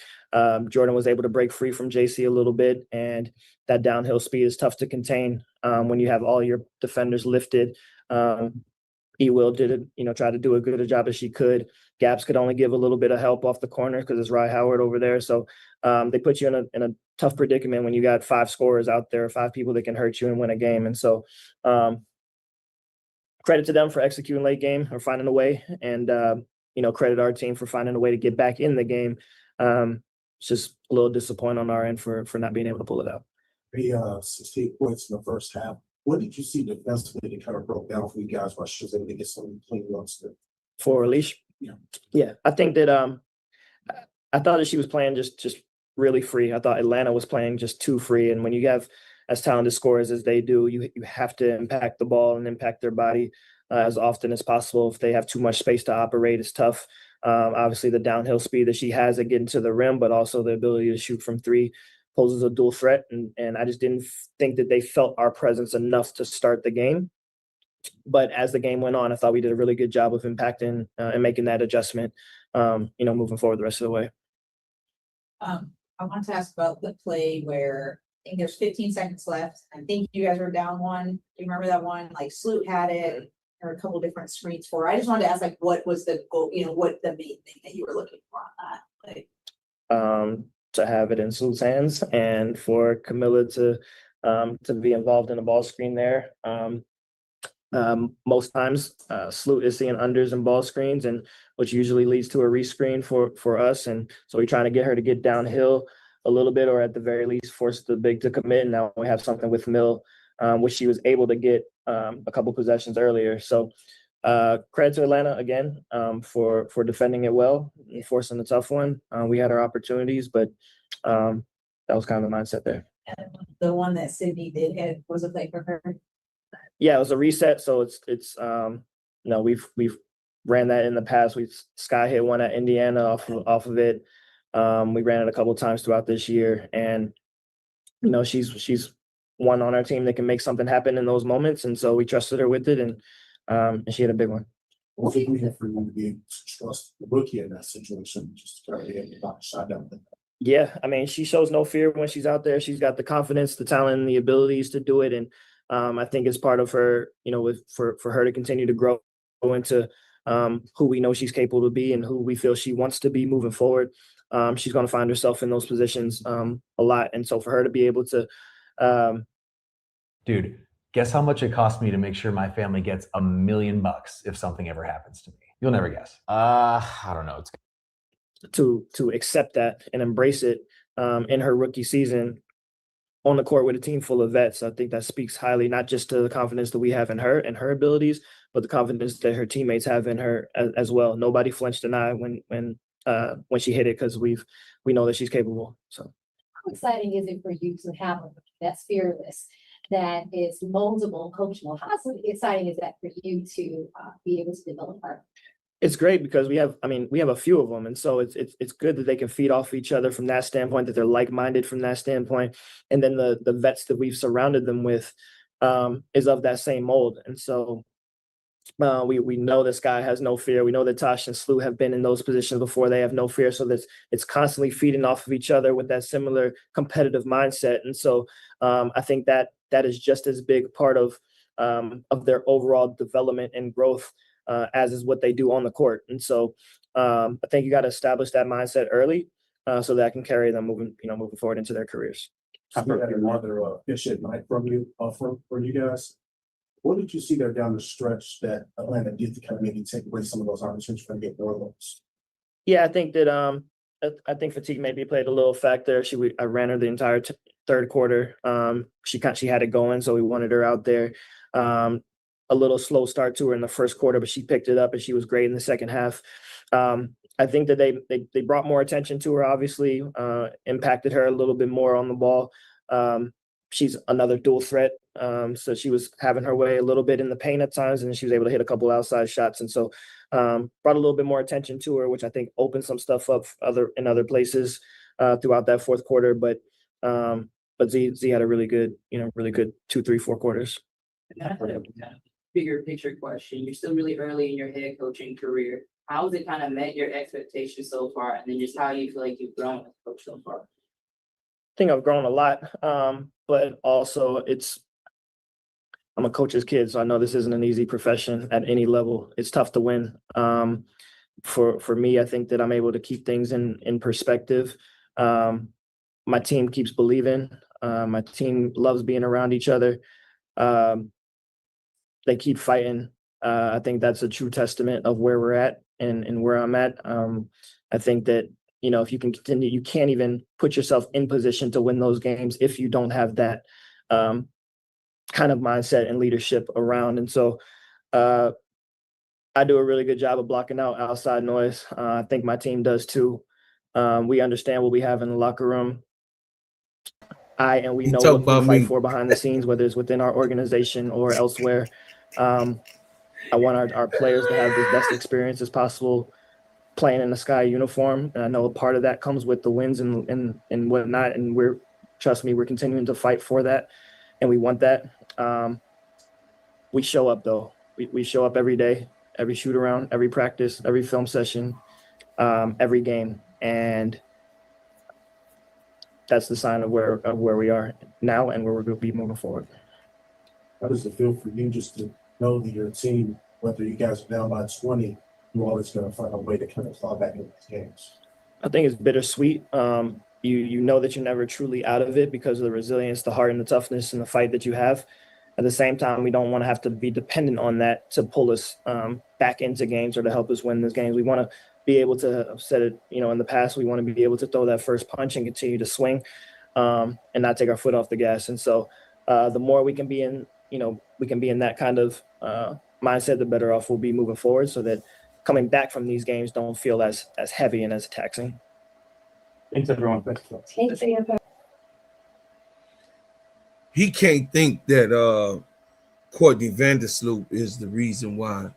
Jordan was able to break free from JC a little bit. And that downhill speed is tough to contain when you have all your defenders lifted. E-Will tried to do a good job as she could. Gabs could only give a little bit of help off the corner because it's Rye Howard over there. So they put you in a tough predicament when you got 5 scorers out there, 5 people that can hurt you and win a game. And so credit to them for executing late game or finding a way, and credit our team for finding a way to get back in the game. It's just a little disappointing on our end for not being able to pull it out. 16 points in the first half. What did you see defensively that kind of broke down for you guys while she was able to get some clean looks there? For Leash? Yeah. I think that I thought that she was playing just really free. I thought Atlanta was playing just too free. And when you have as talented scorers as they do, you have to impact the ball and impact their body as often as possible. If they have too much space to operate, it's tough. Obviously, the downhill speed that she has at getting to the rim, but also the ability to shoot from 3 poses a dual threat. And I just didn't think that they felt our presence enough to start the game. But as the game went on, I thought we did a really good job of impacting and making that adjustment, moving forward the rest of the way. I wanted to ask about the play where I think there's 15 seconds left. I think you guys were down 1. Do you remember that one? Like Sloot had it, or a couple different screens for. I just wanted to ask, like, what was the goal? What the main thing that you were looking for on that? Like, to have it in Sloot's hands and for Camilla to to be involved in a ball screen there. Most times, Sloot is seeing unders and ball screens, and which usually leads to a rescreen for us. And so we're trying to get her to get downhill a little bit, or at the very least force the big to commit. And now we have something with Mill, which she was able to get a couple possessions earlier. So credit to Atlanta again for defending it well and forcing the tough one. We had our opportunities, but that was kind of the mindset there. And the one that Sydney did hit was a play for her. Yeah, it was a reset. So it's we've ran that in the past. Sky hit one at Indiana off of it. We ran it a couple of times throughout this year, and she's one on our team that can make something happen in those moments, and so we trusted her with it, and she had a big one. What do we have for you to be able to trust the rookie in that situation? Just to kind of be able to knock a shot down. Yeah, I mean, she shows no fear when she's out there. She's got the confidence, the talent, and the abilities to do it, and I think it's part of her, for her to continue to grow into who we know she's capable to be and who we feel she wants to be moving forward. She's going to find herself in those positions a lot, and so for her to be able to, dude, guess how much it cost me to make sure my family gets $1 million if something ever happens to me? You'll never guess. I don't know. It's to accept that and embrace it in her rookie season on the court with a team full of vets. I think that speaks highly, not just to the confidence that we have in her and her abilities, but the confidence that her teammates have in her as well. Nobody flinched an eye when she hit it, because we know that she's capable. So how exciting is it for you to have a that's fearless, that is moldable, coachable? How exciting is that for you to be able to develop her? It's great because we have a few of them. And so it's good that they can feed off each other from that standpoint, that they're like-minded from that standpoint. And then the vets that we've surrounded them with is of that same mold. And so we know this guy has no fear. We know that Tosh and Slew have been in those positions before. They have no fear. So it's constantly feeding off of each other with that similar competitive mindset. And so I think that is just as big part of their overall development and growth as is what they do on the court. And so I think you got to establish that mindset early so that can carry them moving forward into their careers. I've had another efficient night from you, for you guys. What did you see there down the stretch that Atlanta did to kind of maybe take away some of those opportunities for get more looks? Yeah, I think that I think fatigue maybe played a little factor. I ran her the entire third quarter. She had it going, so we wanted her out there. A little slow start to her in the first quarter, but she picked it up and she was great in the second half. I think that they brought more attention to her, obviously, impacted her a little bit more on the ball. She's another dual threat. So she was having her way a little bit in the paint at times, and she was able to hit a couple outside shots. And so brought a little bit more attention to her, which I think opened some stuff up in other places throughout that fourth quarter. But Z had a really good 2, 3, 4 quarters. Bigger picture question. You're still really early in your head coaching career. How has it kind of met your expectations so far? And then just how you feel like you've grown as a coach so far? I think I've grown a lot, but also I'm a coach's kid, so I know this isn't an easy profession at any level. It's tough to win. For me, I think that I'm able to keep things in perspective. My team keeps believing. My team loves being around each other. They keep fighting. I think that's a true testament of where we're at and where I'm at. I think that, if you can continue, you can't even put yourself in position to win those games if you don't have that kind of mindset and leadership around. And so I do a really good job of blocking out outside noise. I think my team does too. We understand what we have in the locker room. We know what we fight for behind the scenes, whether it's within our organization or elsewhere. I want our players to have the best experience as possible playing in the Sky uniform. And I know a part of that comes with the wins and whatnot. And trust me, we're continuing to fight for that. And we want that. We show up though. We show up every day, every shoot around, every practice, every film session, every game. And that's the sign of where we are now and where we're going to be moving forward. How does it feel for you just to know that your team, whether you guys are down by 20, you're always going to find a way to kind of claw back into these games? I think it's bittersweet. you know that you're never truly out of it because of the resilience, the heart, and the toughness and the fight that you have. At the same time, we don't want to have to be dependent on that to pull us back into games or to help us win those games. We want to be able to, I've said it, in the past, we want to be able to throw that first punch and continue to swing and not take our foot off the gas. And so the more we can be in, we can be in that kind of mindset, the better off we'll be moving forward, so that coming back from these games don't feel as heavy and as taxing. Thanks, everyone. He can't think that Courtney Vandersloot is the reason why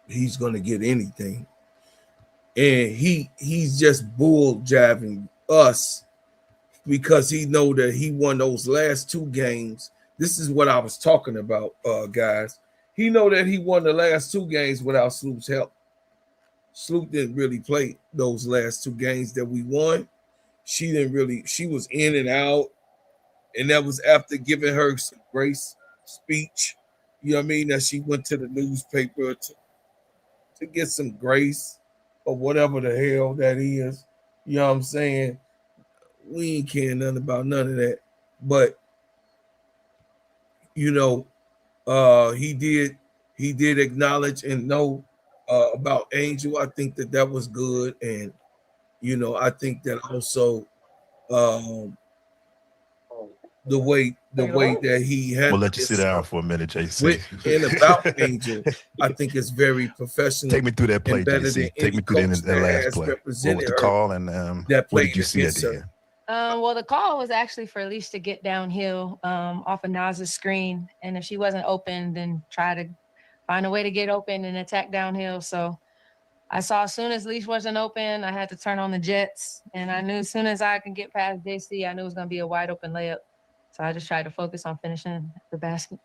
he's going to get anything. And he's just bull jiving us because he know that he won those last 2 games. This is what I was talking about, guys. He know that he won the last 2 games without Sloop's help. Sloop didn't really play those last 2 games that we won. She was in and out. And that was after giving her some grace speech. You know what I mean? That she went to the newspaper to get some grace or whatever the hell that is. You know what I'm saying? We ain't caring nothing about none of that. But, he did acknowledge and know about Angel. I think that was good. And, I think that also the way that he had. We'll let you sit down for a minute, JC. With and about Angel, I think it's very professional. Take me through that play, JC. Take me through that last play. What was the call, and what did you see at the end? Well, the call was actually for Leash to get downhill off of Naz's screen, and if she wasn't open, then try to find a way to get open and attack downhill. So I saw as soon as Leash wasn't open, I had to turn on the jets, and I knew as soon as I could get past JC, I knew it was going to be a wide open layup. So I just tried to focus on finishing the basket.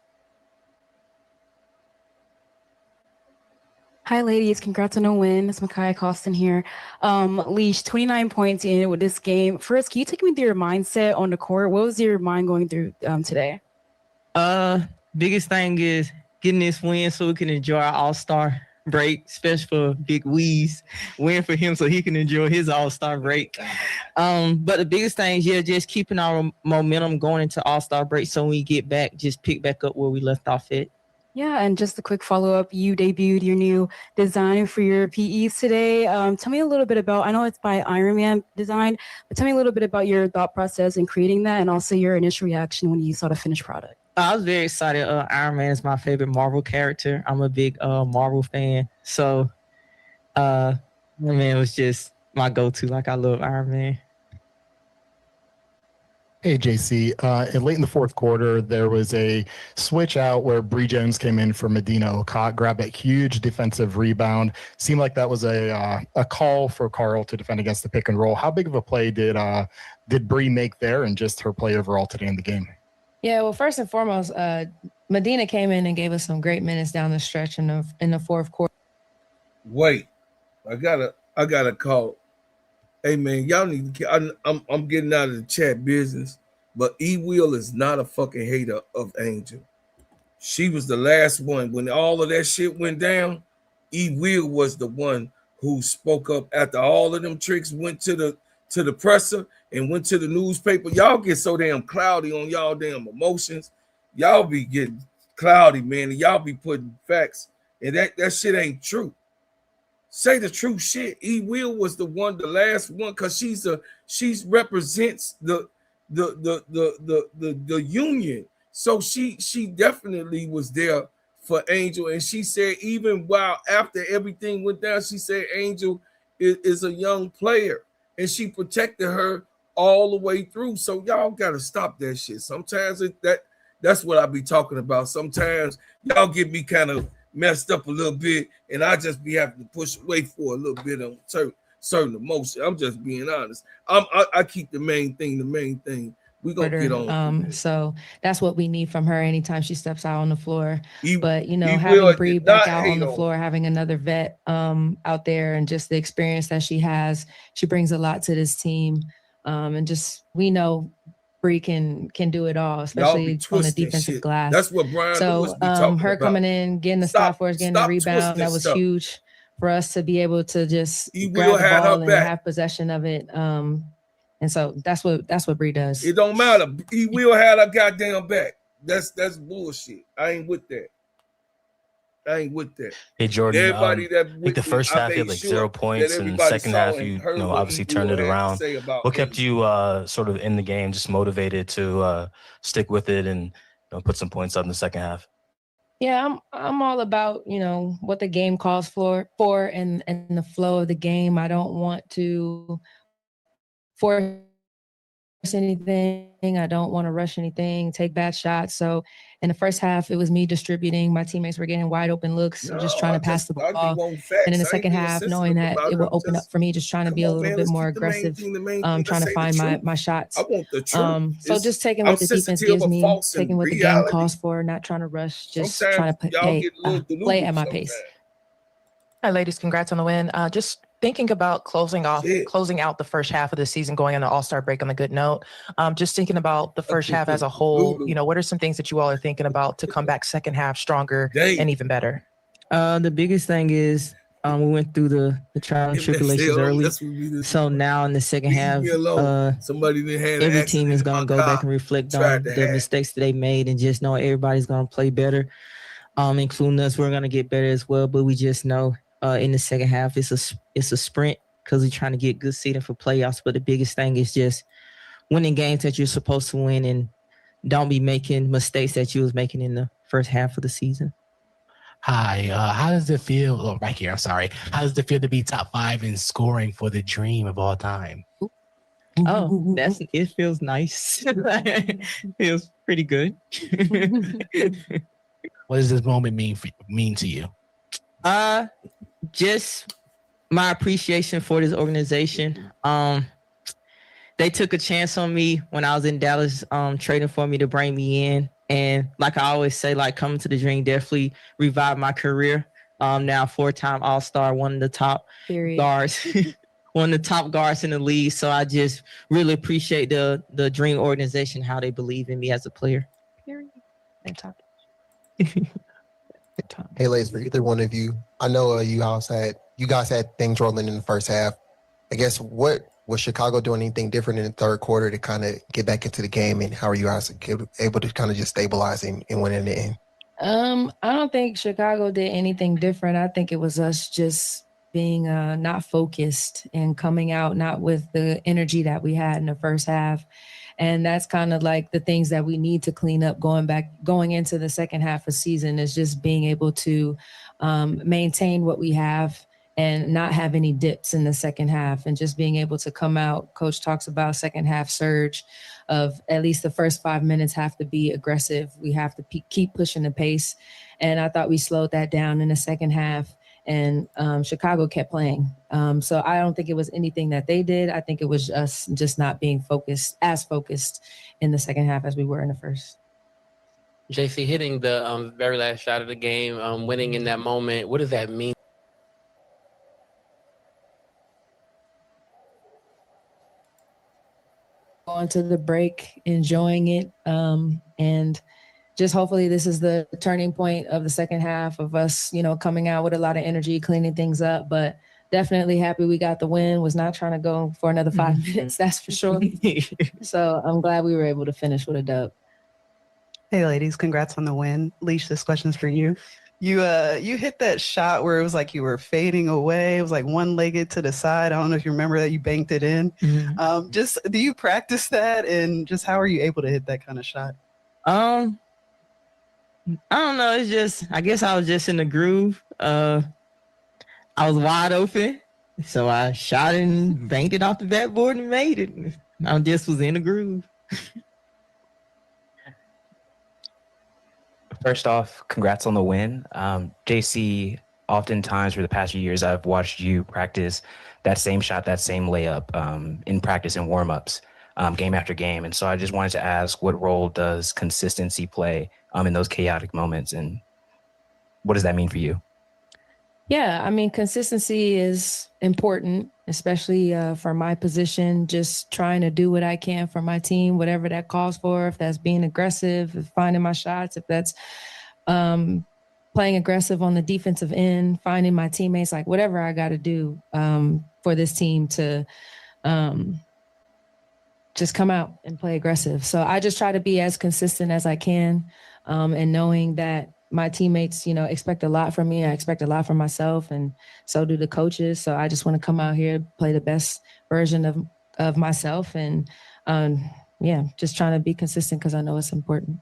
Hi, ladies. Congrats on a win. It's Micaiah Costin here. Leash, 29 points in with this game. First, can you take me through your mindset on the court? What was your mind going through today? Biggest thing is getting this win so we can enjoy our All-Star break, especially for Big Weeze. Win for him so he can enjoy his All-Star break. But the biggest thing is, just keeping our momentum going into All-Star break so when we get back, just pick back up where we left off at. Yeah, and just a quick follow-up, you debuted your new design for your PEs today. Tell me a little bit about, I know it's by Iron Man design, but tell me a little bit about your thought process in creating that and also your initial reaction when you saw the finished product. I was very excited. Iron Man is my favorite Marvel character. I'm a big Marvel fan. So, Iron Man was just my go-to. Like, I love Iron Man. Hey, JC. Late in the fourth quarter, there was a switch out where Bree Jones came in for Medina Okot, grabbed that huge defensive rebound. Seemed like that was a call for Carl to defend against the pick and roll. How big of a play did Bree make there, and just her play overall today in the game? Yeah, well, first and foremost, Medina came in and gave us some great minutes down the stretch in the fourth quarter. Wait, I gotta call. Hey man, y'all need to. I'm getting out of the chat business, but E-Will is not a fucking hater of Angel. She was the last one when all of that shit went down. E-Will was the one who spoke up after all of them tricks went to the presser and went to the newspaper. Y'all get so damn cloudy on y'all damn emotions. Y'all be getting cloudy, man, and y'all be putting facts, and that shit ain't true. Say the true shit. E-Will was the last one, because she represents the union. So she definitely was there for Angel, and she said even while after everything went down, she said Angel is a young player, and she protected her all the way through. So y'all gotta stop that shit. Sometimes that's what I be talking about. Sometimes y'all get me kind of messed up a little bit, and I just be having to push away for a little bit on certain emotion. I'm just being honest. I keep the main thing. We gonna get on. So that's what we need from her anytime she steps out on the floor. But having Bree back out on the floor, having another vet out there, and just the experience that she has, she brings a lot to this team. And just we know Bree can do it all, especially on the defensive glass. That's what Brian Lewis be talking her about. coming in, getting the stop for us, getting the rebound, that was huge for us to be able to just grab the ball and have possession of it. And so that's what Bree does. It don't matter. He will have a goddamn back. That's bullshit. I ain't with that. Hey Jordan, Everybody that I think the first half you had like 0 points, and second half you know obviously turned it around. What kept you sort of in the game, just motivated to stick with it and put some points up in the second half? Yeah, I'm all about, what the game calls for and the flow of the game. I don't want to force anything. I don't want to rush anything, take bad shots. So in the first half, it was me distributing. My teammates were getting wide open looks, so just trying to pass the ball. And in the second half, knowing that it will open up for me, just trying to be a little bit more aggressive, trying to find my shots. So just taking what the defense gives me, taking what the game calls for, not trying to rush, just trying to play at my pace. Hi, ladies. Congrats on the win. Just thinking about closing out the first half of the season, going on the All-Star break on a good note. Just thinking about the first half as a whole, what are some things that you all are thinking about to come back second half stronger and even better? The biggest thing is we went through the trial and tribulations early. So now in the second half, every team is going to go back and reflect on the mistakes that they made and just know everybody's going to play better, including us. We're going to get better as well, but we just know in the second half, it's a sprint because we're trying to get good seeding for playoffs. But the biggest thing is just winning games that you're supposed to win and don't be making mistakes that you was making in the first half of the season. Hi, how does it feel? Oh, right here, I'm sorry. How does it feel to be top 5 in scoring for the dream of all time? Oh, it feels nice. It feels pretty good. What does this moment mean to you? Just my appreciation for this organization. They took a chance on me when I was in Dallas, trading for me to bring me in. And like I always say, like coming to the dream definitely revived my career. Now 4-time All-Star, one of the top guards, one of the top guards in the league. So I just really appreciate the dream organization, how they believe in me as a player. Period. Hey, ladies, for either one of you, I know you guys had things rolling in the first half. I guess what was Chicago doing anything different in the third quarter to kind of get back into the game, and how are you guys able to kind of just stabilize and win in the end? I don't think Chicago did anything different. I think it was us just being not focused and coming out not with the energy that we had in the first half. And that's kind of like the things that we need to clean up going into the second half of season, is just being able to maintain what we have and not have any dips in the second half, and just being able to come out. Coach talks about second half surge of at least the first 5 minutes have to be aggressive. We have to keep pushing the pace. And I thought we slowed that down in the second half, and Chicago kept playing. So I don't think it was anything that they did. I think it was us just not being focused in the second half as we were in the first. JC, hitting the very last shot of the game, winning in that moment, what does that mean? Going to the break, enjoying it, and just hopefully this is the turning point of the second half of us, coming out with a lot of energy, cleaning things up. But definitely happy we got the win. Was not trying to go for another 5 minutes, that's for sure. So I'm glad we were able to finish with a dub. Hey, ladies, congrats on the win. Leash, this question's for you. You hit that shot where it was like you were fading away. It was like one-legged to the side. I don't know if you remember that. You banked it in. Mm-hmm. Just do you practice that, and just how are you able to hit that kind of shot? I don't know. It's just, I guess I was just in the groove. I was wide open, so I shot and banked it off the backboard and made it. I just was in the groove. First off, congrats on the win. JC, oftentimes for the past few years, I've watched you practice that same shot, that same layup in practice and warm-ups, game after game. And so I just wanted to ask, what role does consistency play in those chaotic moments, and what does that mean for you? Yeah, I mean, consistency is important, especially for my position, just trying to do what I can for my team, whatever that calls for, if that's being aggressive, if finding my shots, if that's playing aggressive on the defensive end, finding my teammates, like whatever I got to do for this team to just come out and play aggressive. So I just try to be as consistent as I can, and knowing that my teammates, expect a lot from me. I expect a lot from myself, and so do the coaches. So I just want to come out here, play the best version of myself, and just trying to be consistent because I know it's important.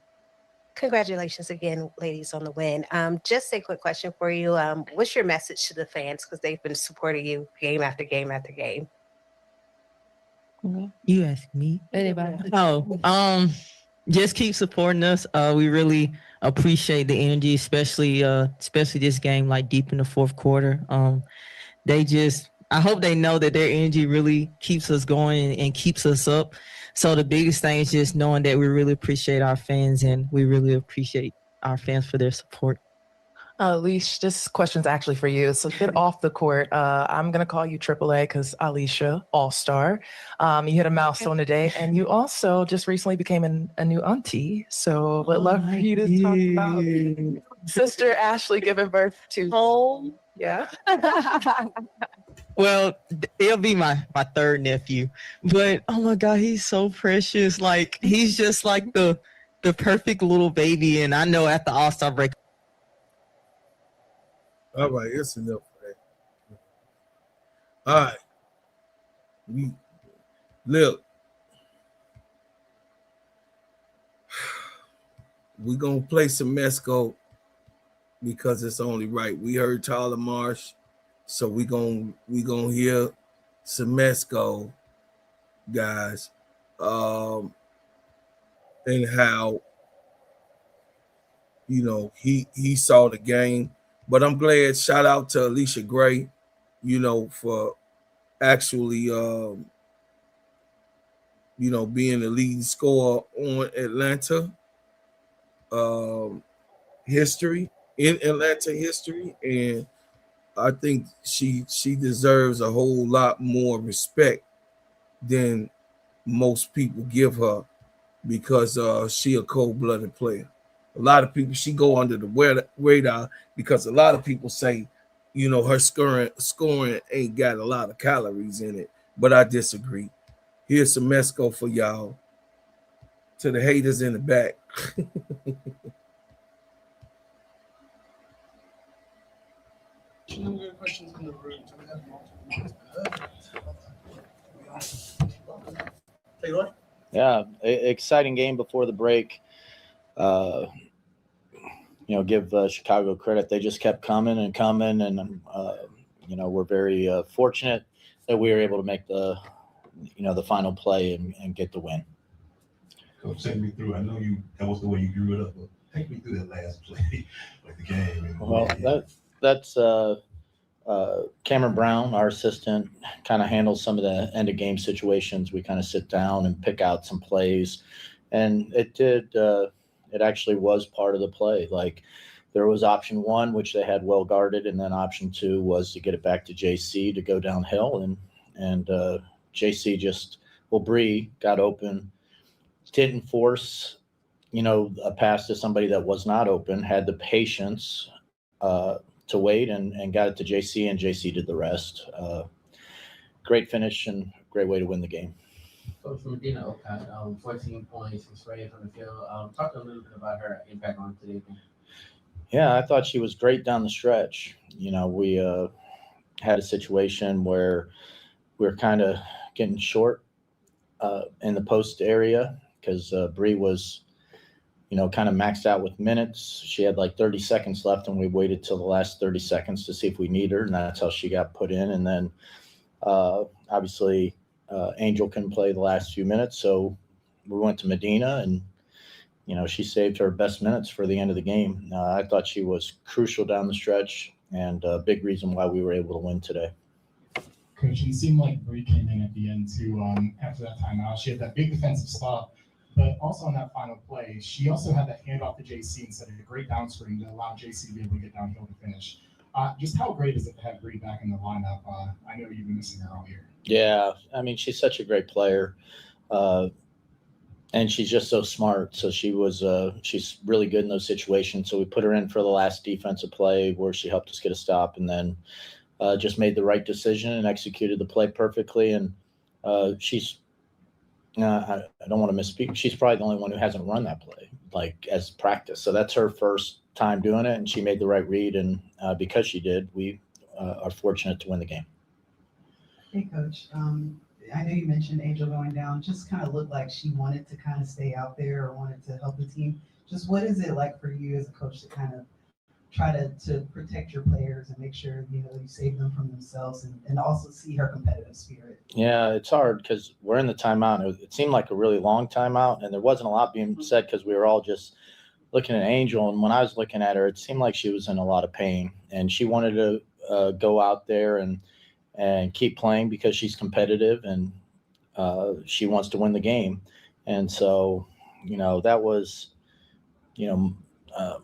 Congratulations again, ladies, on the win. Just a quick question for you. What's your message to the fans? Because they've been supporting you game after game after game. You ask me. Anybody? Oh, just keep supporting us. We really appreciate the energy, especially this game, like deep in the fourth quarter. I hope they know that their energy really keeps us going and keeps us up. So the biggest thing is just knowing that we really appreciate our fans, and we really appreciate our fans for their support. Leash, this question's actually for you. So get off the court. I'm going to call you AAA because Alicia, all-star. You hit a milestone today, and you also just recently became a new auntie. So would love for you to talk about sister Ashley giving birth to home. Yeah. Well, it'll be my third nephew, but oh my God, he's so precious. Like, he's just like the perfect little baby. And I know at the All-Star break. All right, it's enough for that. All right. Look. We're going to play some Mesco because it's only right. We heard Tyler Marsh, so we're gonna hear some Mesco, guys, and how, he saw the game. But I'm glad, shout out to Alicia Gray, for actually, being the leading scorer on Atlanta history, in Atlanta history. And I think she deserves a whole lot more respect than most people give her, because she a cold-blooded player. A lot of people, she go under the radar because a lot of people say, her scoring ain't got a lot of calories in it. But I disagree. Here's some Mesco for y'all. To the haters in the back. Yeah, exciting game before the break. Give Chicago credit. They just kept coming, and we're very fortunate that we were able to make the final play and get the win. Coach, take me through. I know that was the way you grew it up, but take me through that last play of the game. Well, that's Cameron Brown, our assistant, kind of handles some of the end of game situations. We kind of sit down and pick out some plays, and it actually was part of the play. Like, there was option one, which they had well guarded, and then option two was to get it back to JC to go downhill, and JC Bree got open, didn't force, a pass to somebody that was not open, had the patience to wait and got it to JC, and JC did the rest. Great finish and great way to win the game. Coach Medina Okai, 14 points and straight from the field. Talk a little bit about her impact on today's game. Yeah, I thought she was great down the stretch. We had a situation where we're kind of getting short in the post area because Bree was, kind of maxed out with minutes. She had like 30 seconds left, and we waited till the last 30 seconds to see if we need her, and that's how she got put in. And then obviously Angel couldn't play the last few minutes, so we went to Medina, and she saved her best minutes for the end of the game. I thought she was crucial down the stretch, and a big reason why we were able to win today. Coach, it seemed like Bree came in at the end too. After that timeout, she had that big defensive stop, but also on that final play, she also had that handoff to JC and set a great down screen to allow JC to be able to get downhill to finish. Just how great is it to have Bree back in the lineup? I know you've been missing her all year. Yeah, I mean, she's such a great player, and she's just so smart. So she's really good in those situations. So we put her in for the last defensive play where she helped us get a stop, and then just made the right decision and executed the play perfectly. And she's I don't want to misspeak. She's probably the only one who hasn't run that play, like as practice. So that's her first time doing it, and she made the right read. And because she did, we are fortunate to win the game. Hey, Coach. I know you mentioned Angel going down. Just kind of looked like she wanted to kind of stay out there or wanted to help the team. Just what is it like for you as a coach to kind of try to protect your players and make sure, you save them from themselves and also see her competitive spirit? Yeah, it's hard because we're in the timeout. It seemed like a really long timeout, and there wasn't a lot being said because we were all just looking at Angel. And when I was looking at her, it seemed like she was in a lot of pain, and she wanted to go out there and keep playing because she's competitive and she wants to win the game. And so, that was,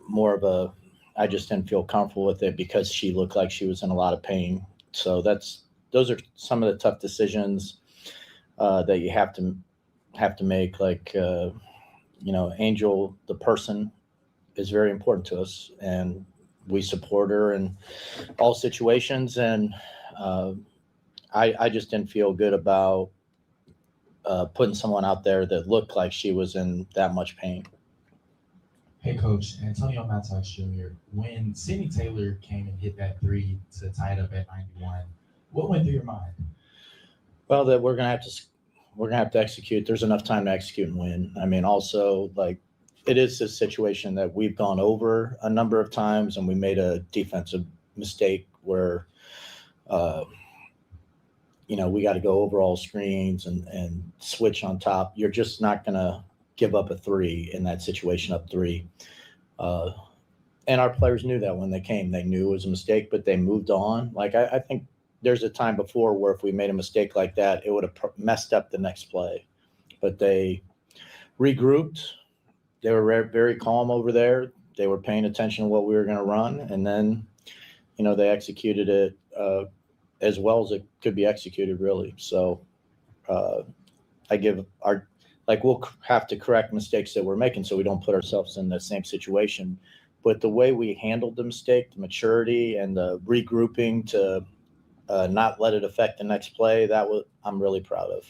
more of a, I just didn't feel comfortable with it because she looked like she was in a lot of pain. So those are some of the tough decisions that you have to make. Like, Angel, the person, is very important to us, and we support her in all situations. And I just didn't feel good about putting someone out there that looked like she was in that much pain. Hey, Coach, Antonio Matos Jr., when Sydney Taylor came and hit that three to tie it up at 91, what went through your mind? Well, that we're gonna have to execute. There's enough time to execute and win. I mean, also, like, it is a situation that we've gone over a number of times, and we made a defensive mistake where, we got to go over all screens and switch on top. You're just not gonna give up a three in that situation, up three. And our players knew that when they came. They knew it was a mistake, but they moved on. Like, I think there's a time before where if we made a mistake like that, it would have messed up the next play. But they regrouped. They were very calm over there. They were paying attention to what we were going to run. And then, they executed it as well as it could be executed, really. So I give we'll have to correct mistakes that we're making so we don't put ourselves in the same situation. But the way we handled the mistake, the maturity and the regrouping to not let it affect the next play, I'm really proud of.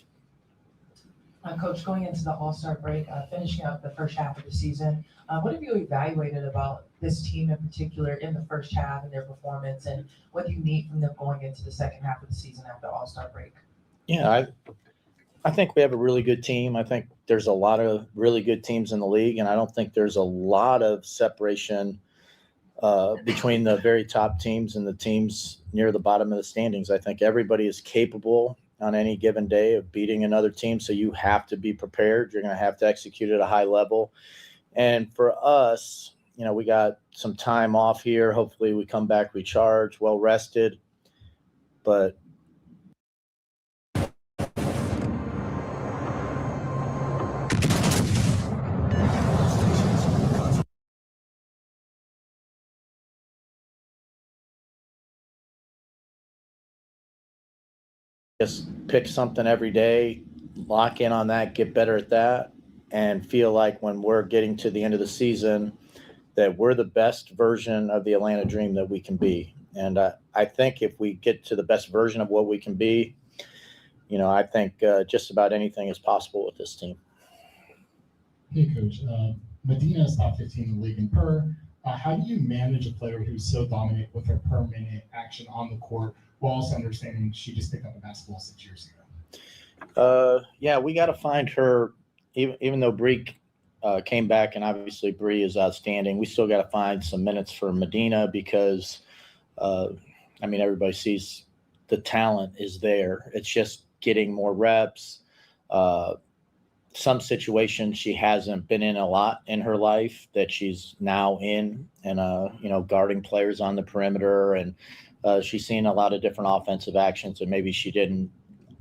Coach, going into the All-Star break, finishing up the first half of the season, what have you evaluated about this team in particular in the first half and their performance, and what do you need from them going into the second half of the season after All-Star break? Yeah, I think we have a really good team. I think there's a lot of really good teams in the league, and I don't think there's a lot of separation between the very top teams and the teams near the bottom of the standings. I think everybody is capable on any given day of beating another team, so you have to be prepared. You're going to have to execute at a high level. And for us, we got some time off here. Hopefully we come back recharged, well rested. But just pick something every day, lock in on that, get better at that, and feel like when we're getting to the end of the season that we're the best version of the Atlanta Dream that we can be. And I think if we get to the best version of what we can be, I think just about anything is possible with this team. Hey, Coach. Medina is top 15 in the league in per. How do you manage a player who's so dominant with her per minute action on the court while also understanding she just picked up a basketball 6 years ago? Yeah, we got to find her, even though Bree came back, and obviously Bree is outstanding. We still got to find some minutes for Medina because, everybody sees the talent is there. It's just getting more reps. Some situations she hasn't been in a lot in her life that she's now in, and guarding players on the perimeter, and she's seen a lot of different offensive actions that maybe she didn't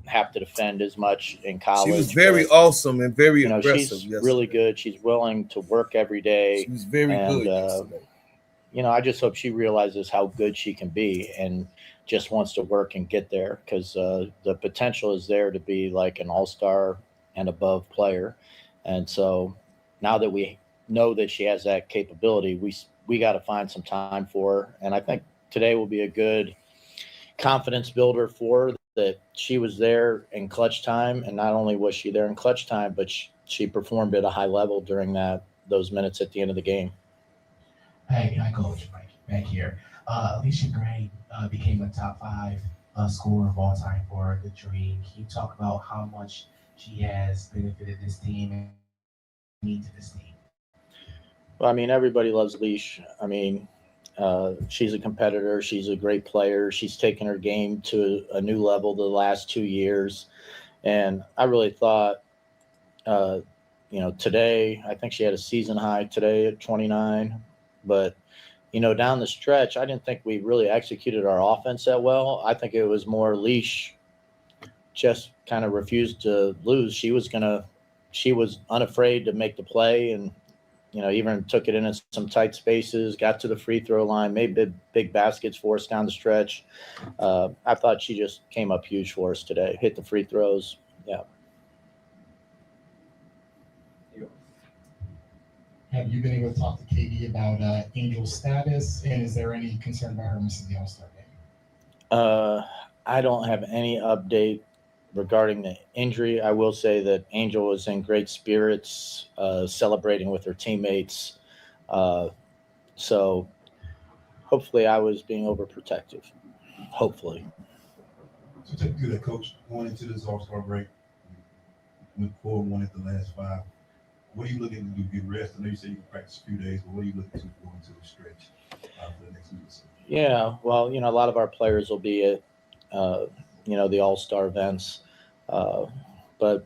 have to defend as much in college. She was very awesome and very aggressive. She's really good. She's willing to work every day. She's very good yesterday. I just hope she realizes how good she can be and just wants to work and get there, because the potential is there to be like an all-star and above player. And so now that we know that she has that capability, we got to find some time for her. And I think today will be a good confidence builder for her. that she was there in clutch time, and not only was she there in clutch time, but she performed at a high level during those minutes at the end of the game. Hey, hi, Coach. Mike, back here. Alicia Gray became a top 5 scorer of all time for the Dream. Can you talk about how much she has benefited this team and mean to this team? Well, I mean, everybody loves Leash. I mean, she's a competitor. She's a great player. She's taken her game to a new level the last 2 years. And I really thought, today, I think she had a season high today at 29. But, down the stretch, I didn't think we really executed our offense that well. I think it was more Leash just kind of refused to lose. She was unafraid to make the play, and even took it in some tight spaces, got to the free throw line, made big baskets for us down the stretch. I thought she just came up huge for us today, hit the free throws. Yeah. Have you been able to talk to Katie about Angel's status, and is there any concern about her missing the All-Star game? I don't have any update regarding the injury. I will say that Angel was in great spirits, celebrating with her teammates. So hopefully I was being overprotective. Hopefully. So take you that, Coach, going into this All-Star break, went 4-1 at the last 5. What are you looking to do? Get rest? I know you said you can practice a few days, but what are you looking to go into the stretch for the next week or so? Yeah, well, a lot of our players will be at, the All-Star events. But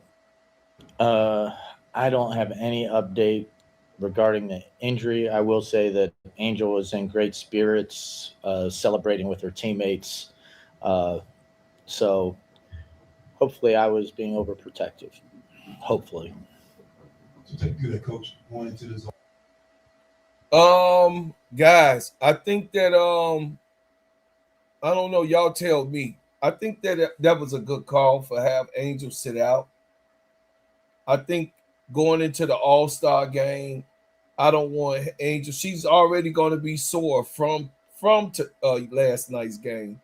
I don't have any update regarding the injury. I will say that Angel was in great spirits, celebrating with her teammates. So hopefully I was being overprotective. Hopefully. So take you that, Coach, going into this. Guys, I think that I don't know, y'all tell me. I think that was a good call for have Angel sit out. I think going into the All-Star game, I don't want Angel. She's already going to be sore from last night's game,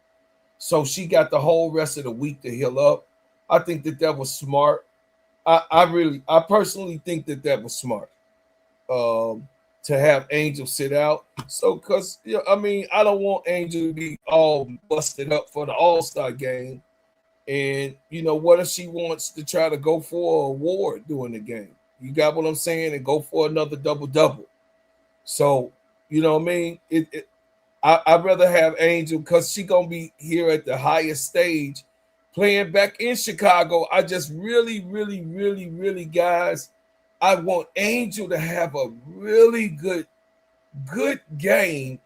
so she got the whole rest of the week to heal up. I think that was smart. I personally think that was smart. To have Angel sit out. So, because, I don't want Angel to be all busted up for the All-Star game. And, what if she wants to try to go for an award during the game? You got what I'm saying? And go for another double-double. So, I'd rather have Angel, because she going to be here at the highest stage playing back in Chicago. I just really, really, really, really, guys, I want Angel to have a really good game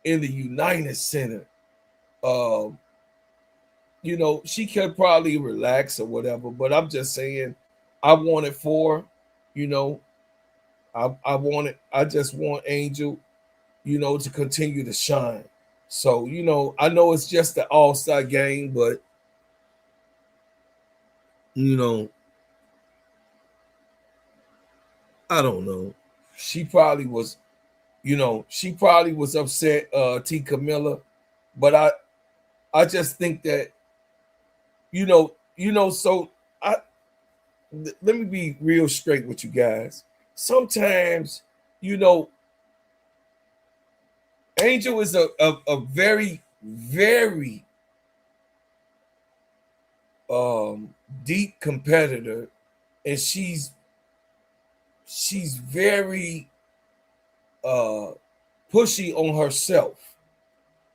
in the United Center. She could probably relax or whatever, but I'm just saying, I want it for, I just want Angel, to continue to shine. So, I know it's just the All-Star game, but, I don't know. She probably was upset, T. Camilla, but I just think that, so let me be real straight with you guys. Sometimes, Angel is a very, very deep competitor, and she's very pushy on herself.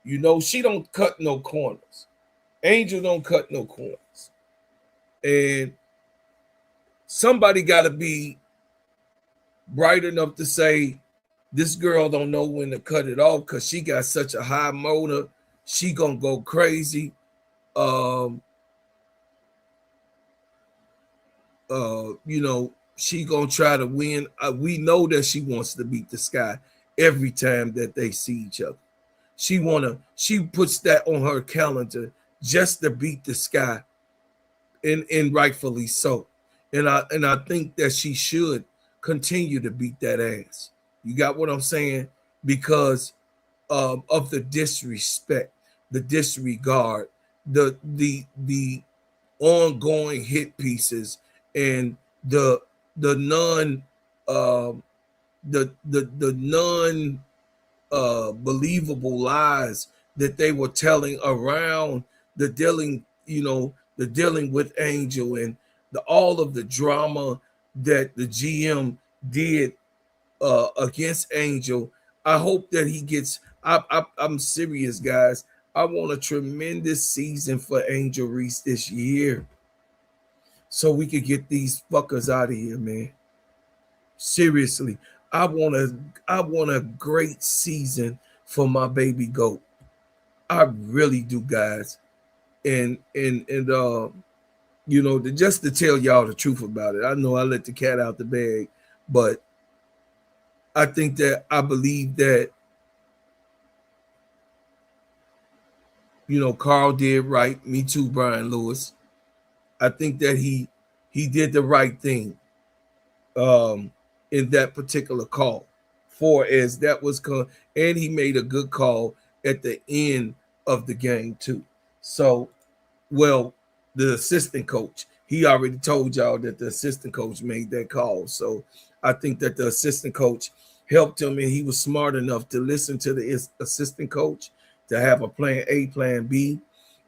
She don't cut no corners. Angel don't cut no corners. And somebody got to be bright enough to say, this girl don't know when to cut it off, because she got such a high motor. She gonna go crazy. She gonna try to win. We know that she wants to beat the Sky every time that they see each other. She puts that on her calendar just to beat the Sky, and rightfully so. And I think that she should continue to beat that ass. You got what I'm saying? Because of the disrespect, the disregard the ongoing hit pieces and the non the non believable lies that they were telling around the dealing, the dealing with Angel and all of the drama that the GM did against Angel. I hope that he gets. I'm serious, guys. I want a tremendous season for Angel Reese this year, so we could get these fuckers out of here, man. Seriously, I want a great season for my baby goat. I really do, guys. And just to tell y'all the truth about it. I know I let the cat out the bag, but I believe that Carl did right. Me too, Brian Lewis. I think that he did the right thing in that particular call. And he made a good call at the end of the game too. So, the assistant coach, he already told y'all that the assistant coach made that call. So I think that the assistant coach helped him, and he was smart enough to listen to the assistant coach to have a plan A, plan B,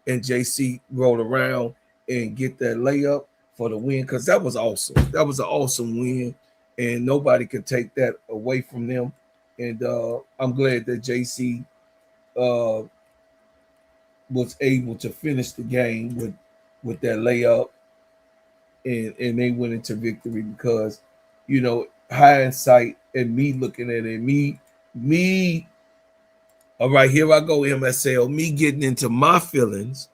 and JC roll around and get that layup for the win, because that was awesome. That was an awesome win, and nobody could take that away from them. And I'm glad that JC was able to finish the game with that layup, and they went into victory because, hindsight and me looking at it, me, all right, here I go, MSL, me getting into my feelings.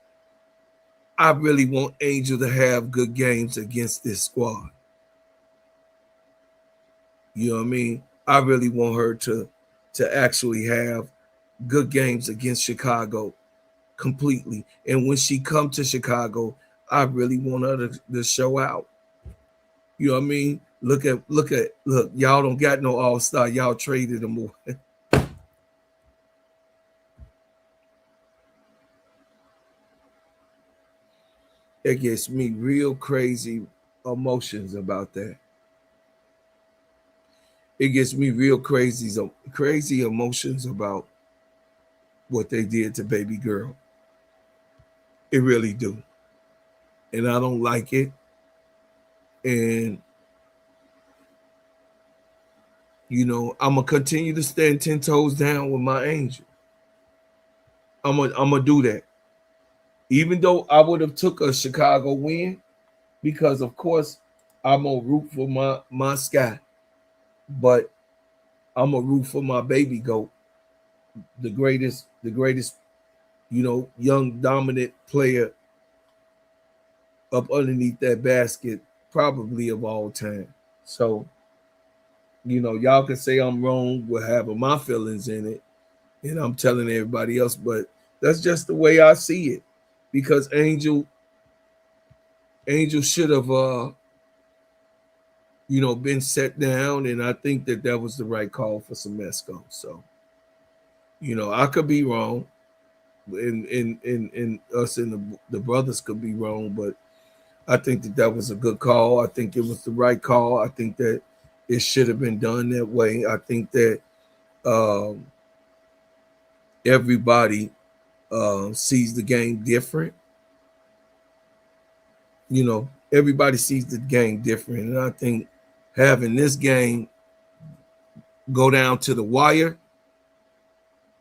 I really want Angel to have good games against this squad. You know what I mean? I really want her to actually have good games against Chicago completely. And when she come to Chicago, I really want her to show out. You know what I mean? Look, y'all don't got no all-star. Y'all traded them away. It gets me real crazy emotions about that. It gets me real crazy emotions about what they did to baby girl. It really do. And I don't like it. And, I'm going to continue to stand 10 toes down with my Angel. I'm gonna do that. Even though I would have took a Chicago win, because, of course, I'm going to root for my Sky. But I'm going to root for my baby goat, the greatest, young dominant player up underneath that basket, probably of all time. So, y'all can say I'm wrong with having my feelings in it, and I'm telling everybody else, but that's just the way I see it. Because Angel should have, been set down, and I think that was the right call for Semesco. So, I could be wrong, and us and the brothers could be wrong, but I think that was a good call. I think it was the right call. I think that it should have been done that way. I think that everybody sees the game different. Everybody sees the game different, and I think having this game go down to the wire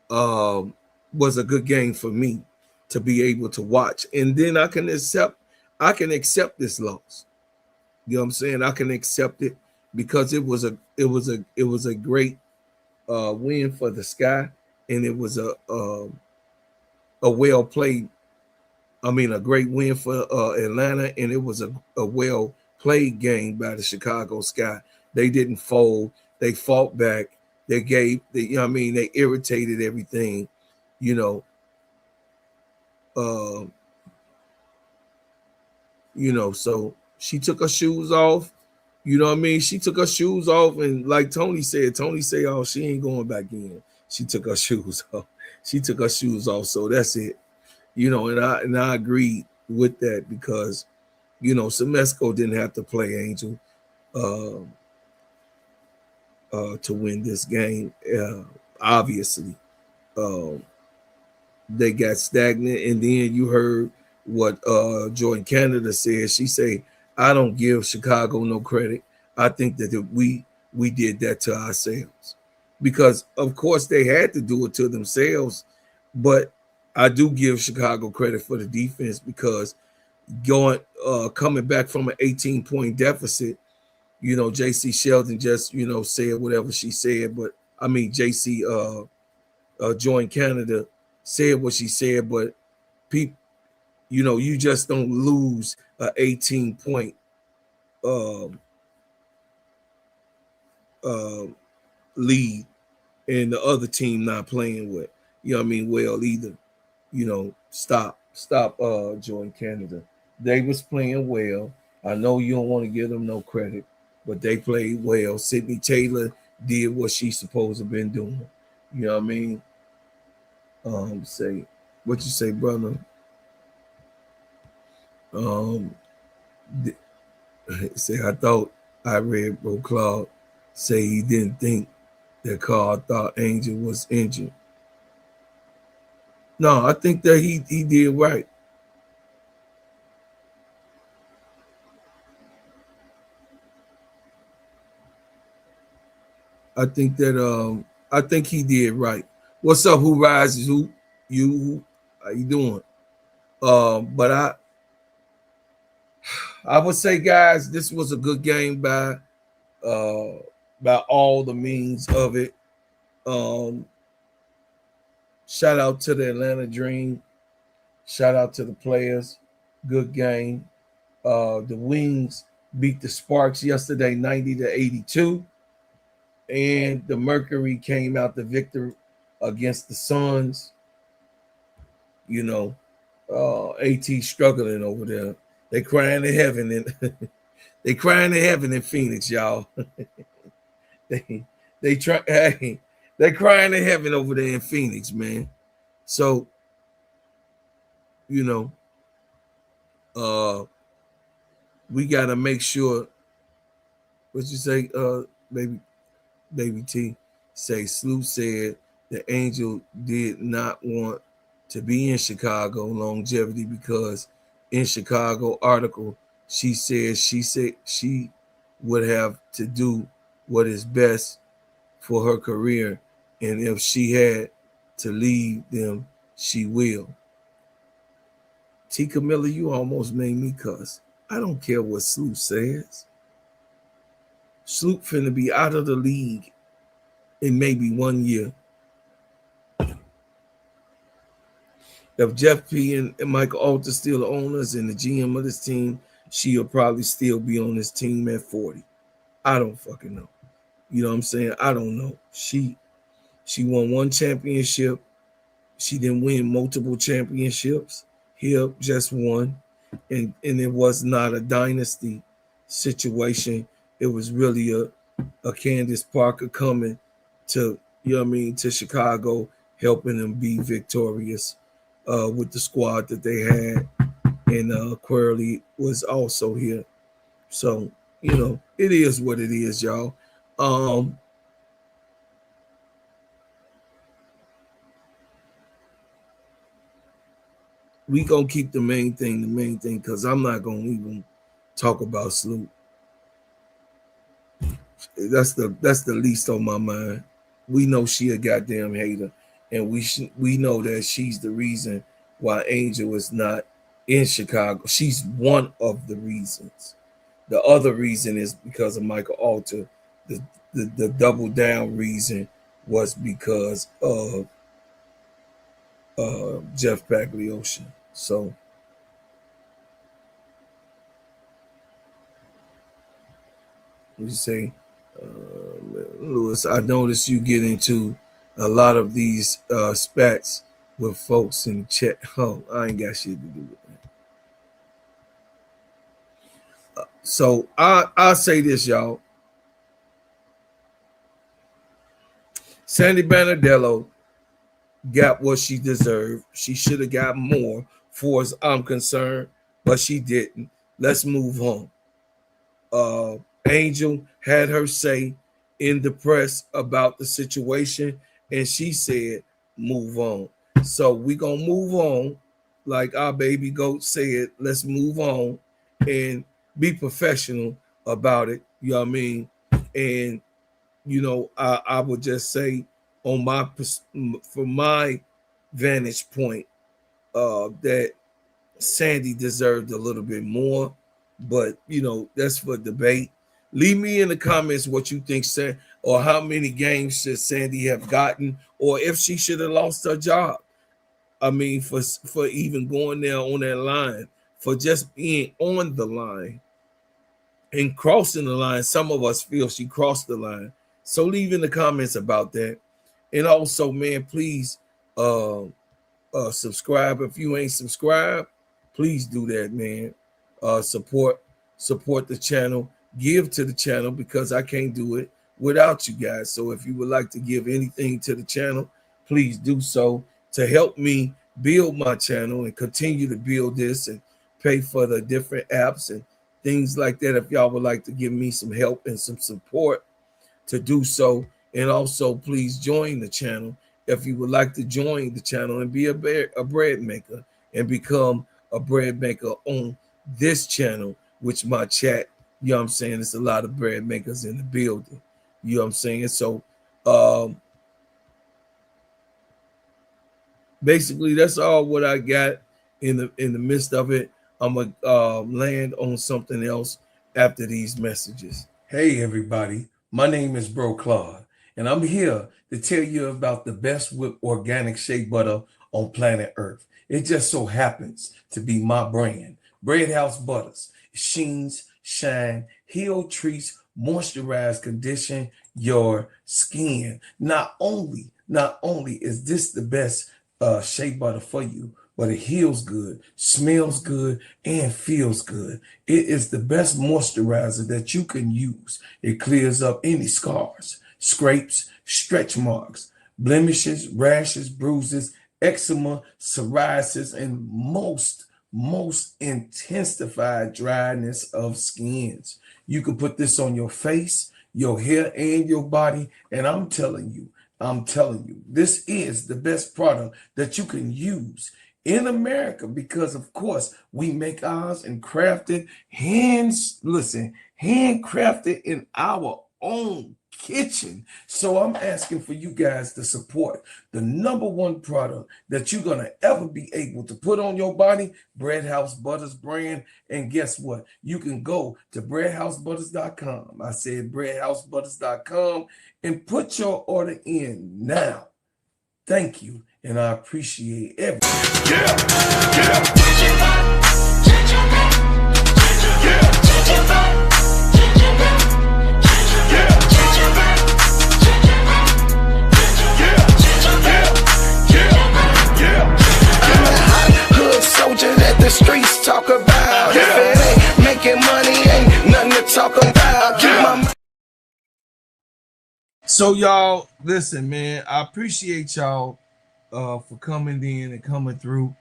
was a good game for me to be able to watch, and then I can accept this loss. You know what I'm saying? I can accept it because it was a great win for the Sky, and it was a well played. I mean, a great win for Atlanta, and it was a well played game by the Chicago Sky. They didn't fold. They fought back. They they irritated everything, so she took her shoes off. You know what I mean? She took her shoes off, and like Tony said, oh, she ain't going back in. She took her shoes off. So that's it. And I agree with that because, Semesco didn't have to play Angel to win this game. Obviously, they got stagnant, and then you heard what Jordan Canada said. She say, "I don't give Chicago no credit. I think that we did that to ourselves, because of course they had to do it to themselves, but I do give Chicago credit for the defense because coming back from an 18-point deficit, JC Sheldon just said whatever she said, but I mean JC Jordan Canada said what she said, but people, you just don't lose a 18-point lead and the other team not playing with, well either. Stop Jordan Canada. They was playing well. I know you don't want to give them no credit, but they played well. Sydney Taylor did what she's supposed to have been doing. You know what I mean? Say what you say, brother. Say I thought I read Bro Claude say he didn't think that Carl thought Angel was injured. No, I think that he did right. I think he did right. What's up? Who rises? Who you? How you doing? But I would say, guys, this was a good game by all the means of it. Shout out to the Atlanta Dream. Shout out to the players. Good game. The Wings beat the Sparks yesterday, 90-82. And the Mercury came out the victor against the Suns. AT struggling over there. They crying in heaven and they crying in heaven in Phoenix, y'all. they crying in heaven over there in Phoenix, man. So, we gotta make sure. What you say, baby T? Say Sloop said the Angel did not want to be in Chicago longevity because in Chicago article she said she would have to do what is best for her career, and if she had to leave them, she will. T. Camilla, you almost made me cuss. I don't care what Sloop says. Sloop finna be out of the league in maybe 1 year. If Jeff P. and Michael Alter still the owners and the GM of this team, she'll probably still be on this team at 40. I don't fucking know. You know what I'm saying? I don't know. She won one championship. She didn't win multiple championships. Here, just one. And it was not a dynasty situation. It was really a Candace Parker coming to, to Chicago, helping them be victorious with the squad that they had. And Quirley was also here. So, it is what it is, y'all. We gonna keep the main thing, because I'm not gonna even talk about Sloop. That's the least on my mind. We know she a goddamn hater, and we know that she's the reason why Angel is not in Chicago. She's one of the reasons. The other reason is because of Michael Alter. The double down reason was because of Jeff Pagliocci. So you say, Lewis, I noticed you get into a lot of these spats with folks in the chat. Oh, I ain't got shit to do with that. So I'll say this, y'all. Sandy Bernardello got what she deserved. She should have got more, far as I'm concerned, but she didn't. Let's move on. Angel had her say in the press about the situation, and she said, move on. So we gonna move on, like our baby goat said, let's move on and be professional about it. You know what I mean? And I would just say from my vantage point, that Sandy deserved a little bit more, but that's for debate. Leave me in the comments what you think, or how many games should Sandy have gotten, or if she should have lost her job. I mean, for even going there on that line, for just being on the line and crossing the line. Some of us feel she crossed the line. So leave in the comments about that. And also, man, please subscribe. If you ain't subscribed, please do that, man. Support the channel. Give to the channel, because I can't do it without you guys. So if you would like to give anything to the channel, please do so to help me build my channel and continue to build this and pay for the different apps and things like that. If y'all would like to give me some help and some support to do so. And also, please join the channel if you would like to join the channel and be a bread maker and become a bread maker on this channel, which my chat, you know what I'm saying, there's a lot of bread makers in the building. You know what I'm saying? So basically that's all what I got in the midst of it. I'm gonna land on something else after these messages. Hey everybody, my name is Bro Claude, and I'm here to tell you about the best whipped organic shea butter on planet Earth. It just so happens to be my brand, Bread House Butters. It sheens, shine, heal, treats, moisturize, condition your skin. Not only is this the best shea butter for you, but it heals good, smells good, and feels good. It is the best moisturizer that you can use. It clears up any scars, scrapes, stretch marks, blemishes, rashes, bruises, eczema, psoriasis, and most intensified dryness of skins. You can put this on your face, your hair, and your body, and I'm telling you, this is the best product that you can use in America, because of course we make ours and crafted handcrafted in our own kitchen. So I'm asking for you guys to support the #1 product that you're gonna ever be able to put on your body, Bread House Butters brand. And guess what? You can go to breadhousebutters.com. I said breadhousebutters.com, and put your order in now. Thank you, and I appreciate everything. Soldier that the streets talk about. If it ain't making money, ain't nothing to talk about. Keep my... So y'all, listen, man, I appreciate y'all for coming in and coming through.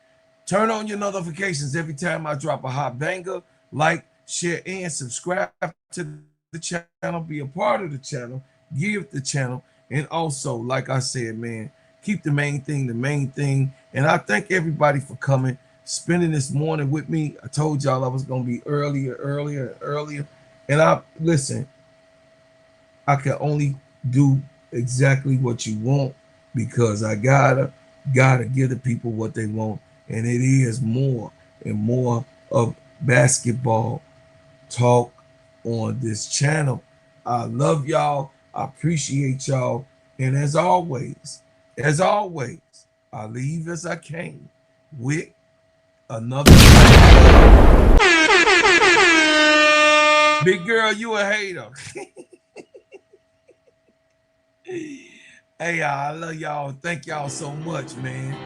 Turn on your notifications every time I drop a hot banger. Like, share, and subscribe to the channel. Be a part of the channel. Give the channel. And also, like I said, man, keep the main thing the main thing. And I thank everybody for coming, spending this morning with me. I told y'all I was going to be earlier. And I can only do exactly what you want, because I gotta give the people what they want. And it is more and more of basketball talk on this channel. I love y'all. I appreciate y'all. And as always, I leave as I came with another. Big girl, you a hater. Hey, y'all, I love y'all. Thank y'all so much, man.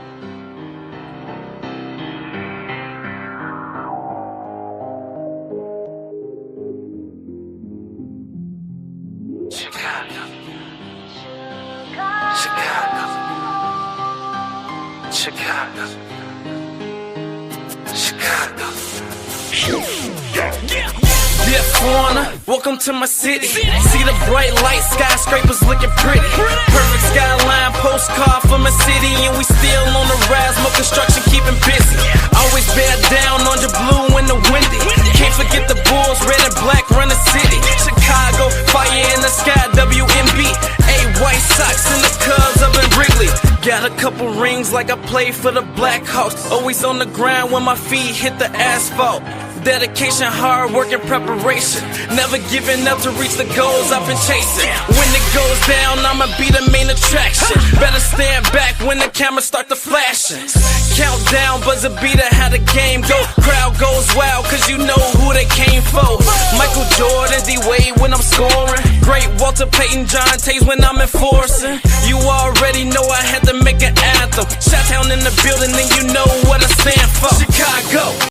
Chicago. Chicago. Yeah, foreigner, welcome to my city. See the bright light, skyscrapers looking pretty. Perfect skyline, postcard from a city, and we still on the rise, more construction keeping busy. Always bear down on the blue and the windy. Can't forget the Bulls, red and black run the city. Chicago, fire in the sky, WNBA, White Sox and the Cubs up in Wrigley. Got a couple rings like I played for the Blackhawks. Always on the ground when my feet hit the asphalt. Dedication, hard work, and preparation. Never giving up to reach the goals I've been chasing. When it goes down, I'ma be the main attraction. Better stand back when the cameras start to flashing. Countdown, buzzer beater, how the game go. Crowd goes wild, cause you know who they came for. Michael Jordan, D-Wade when I'm scoring. Great Walter Payton, John Tays when I'm enforcing. You already know I had to make an anthem. Shot down in the building and you know what I stand for. Chicago.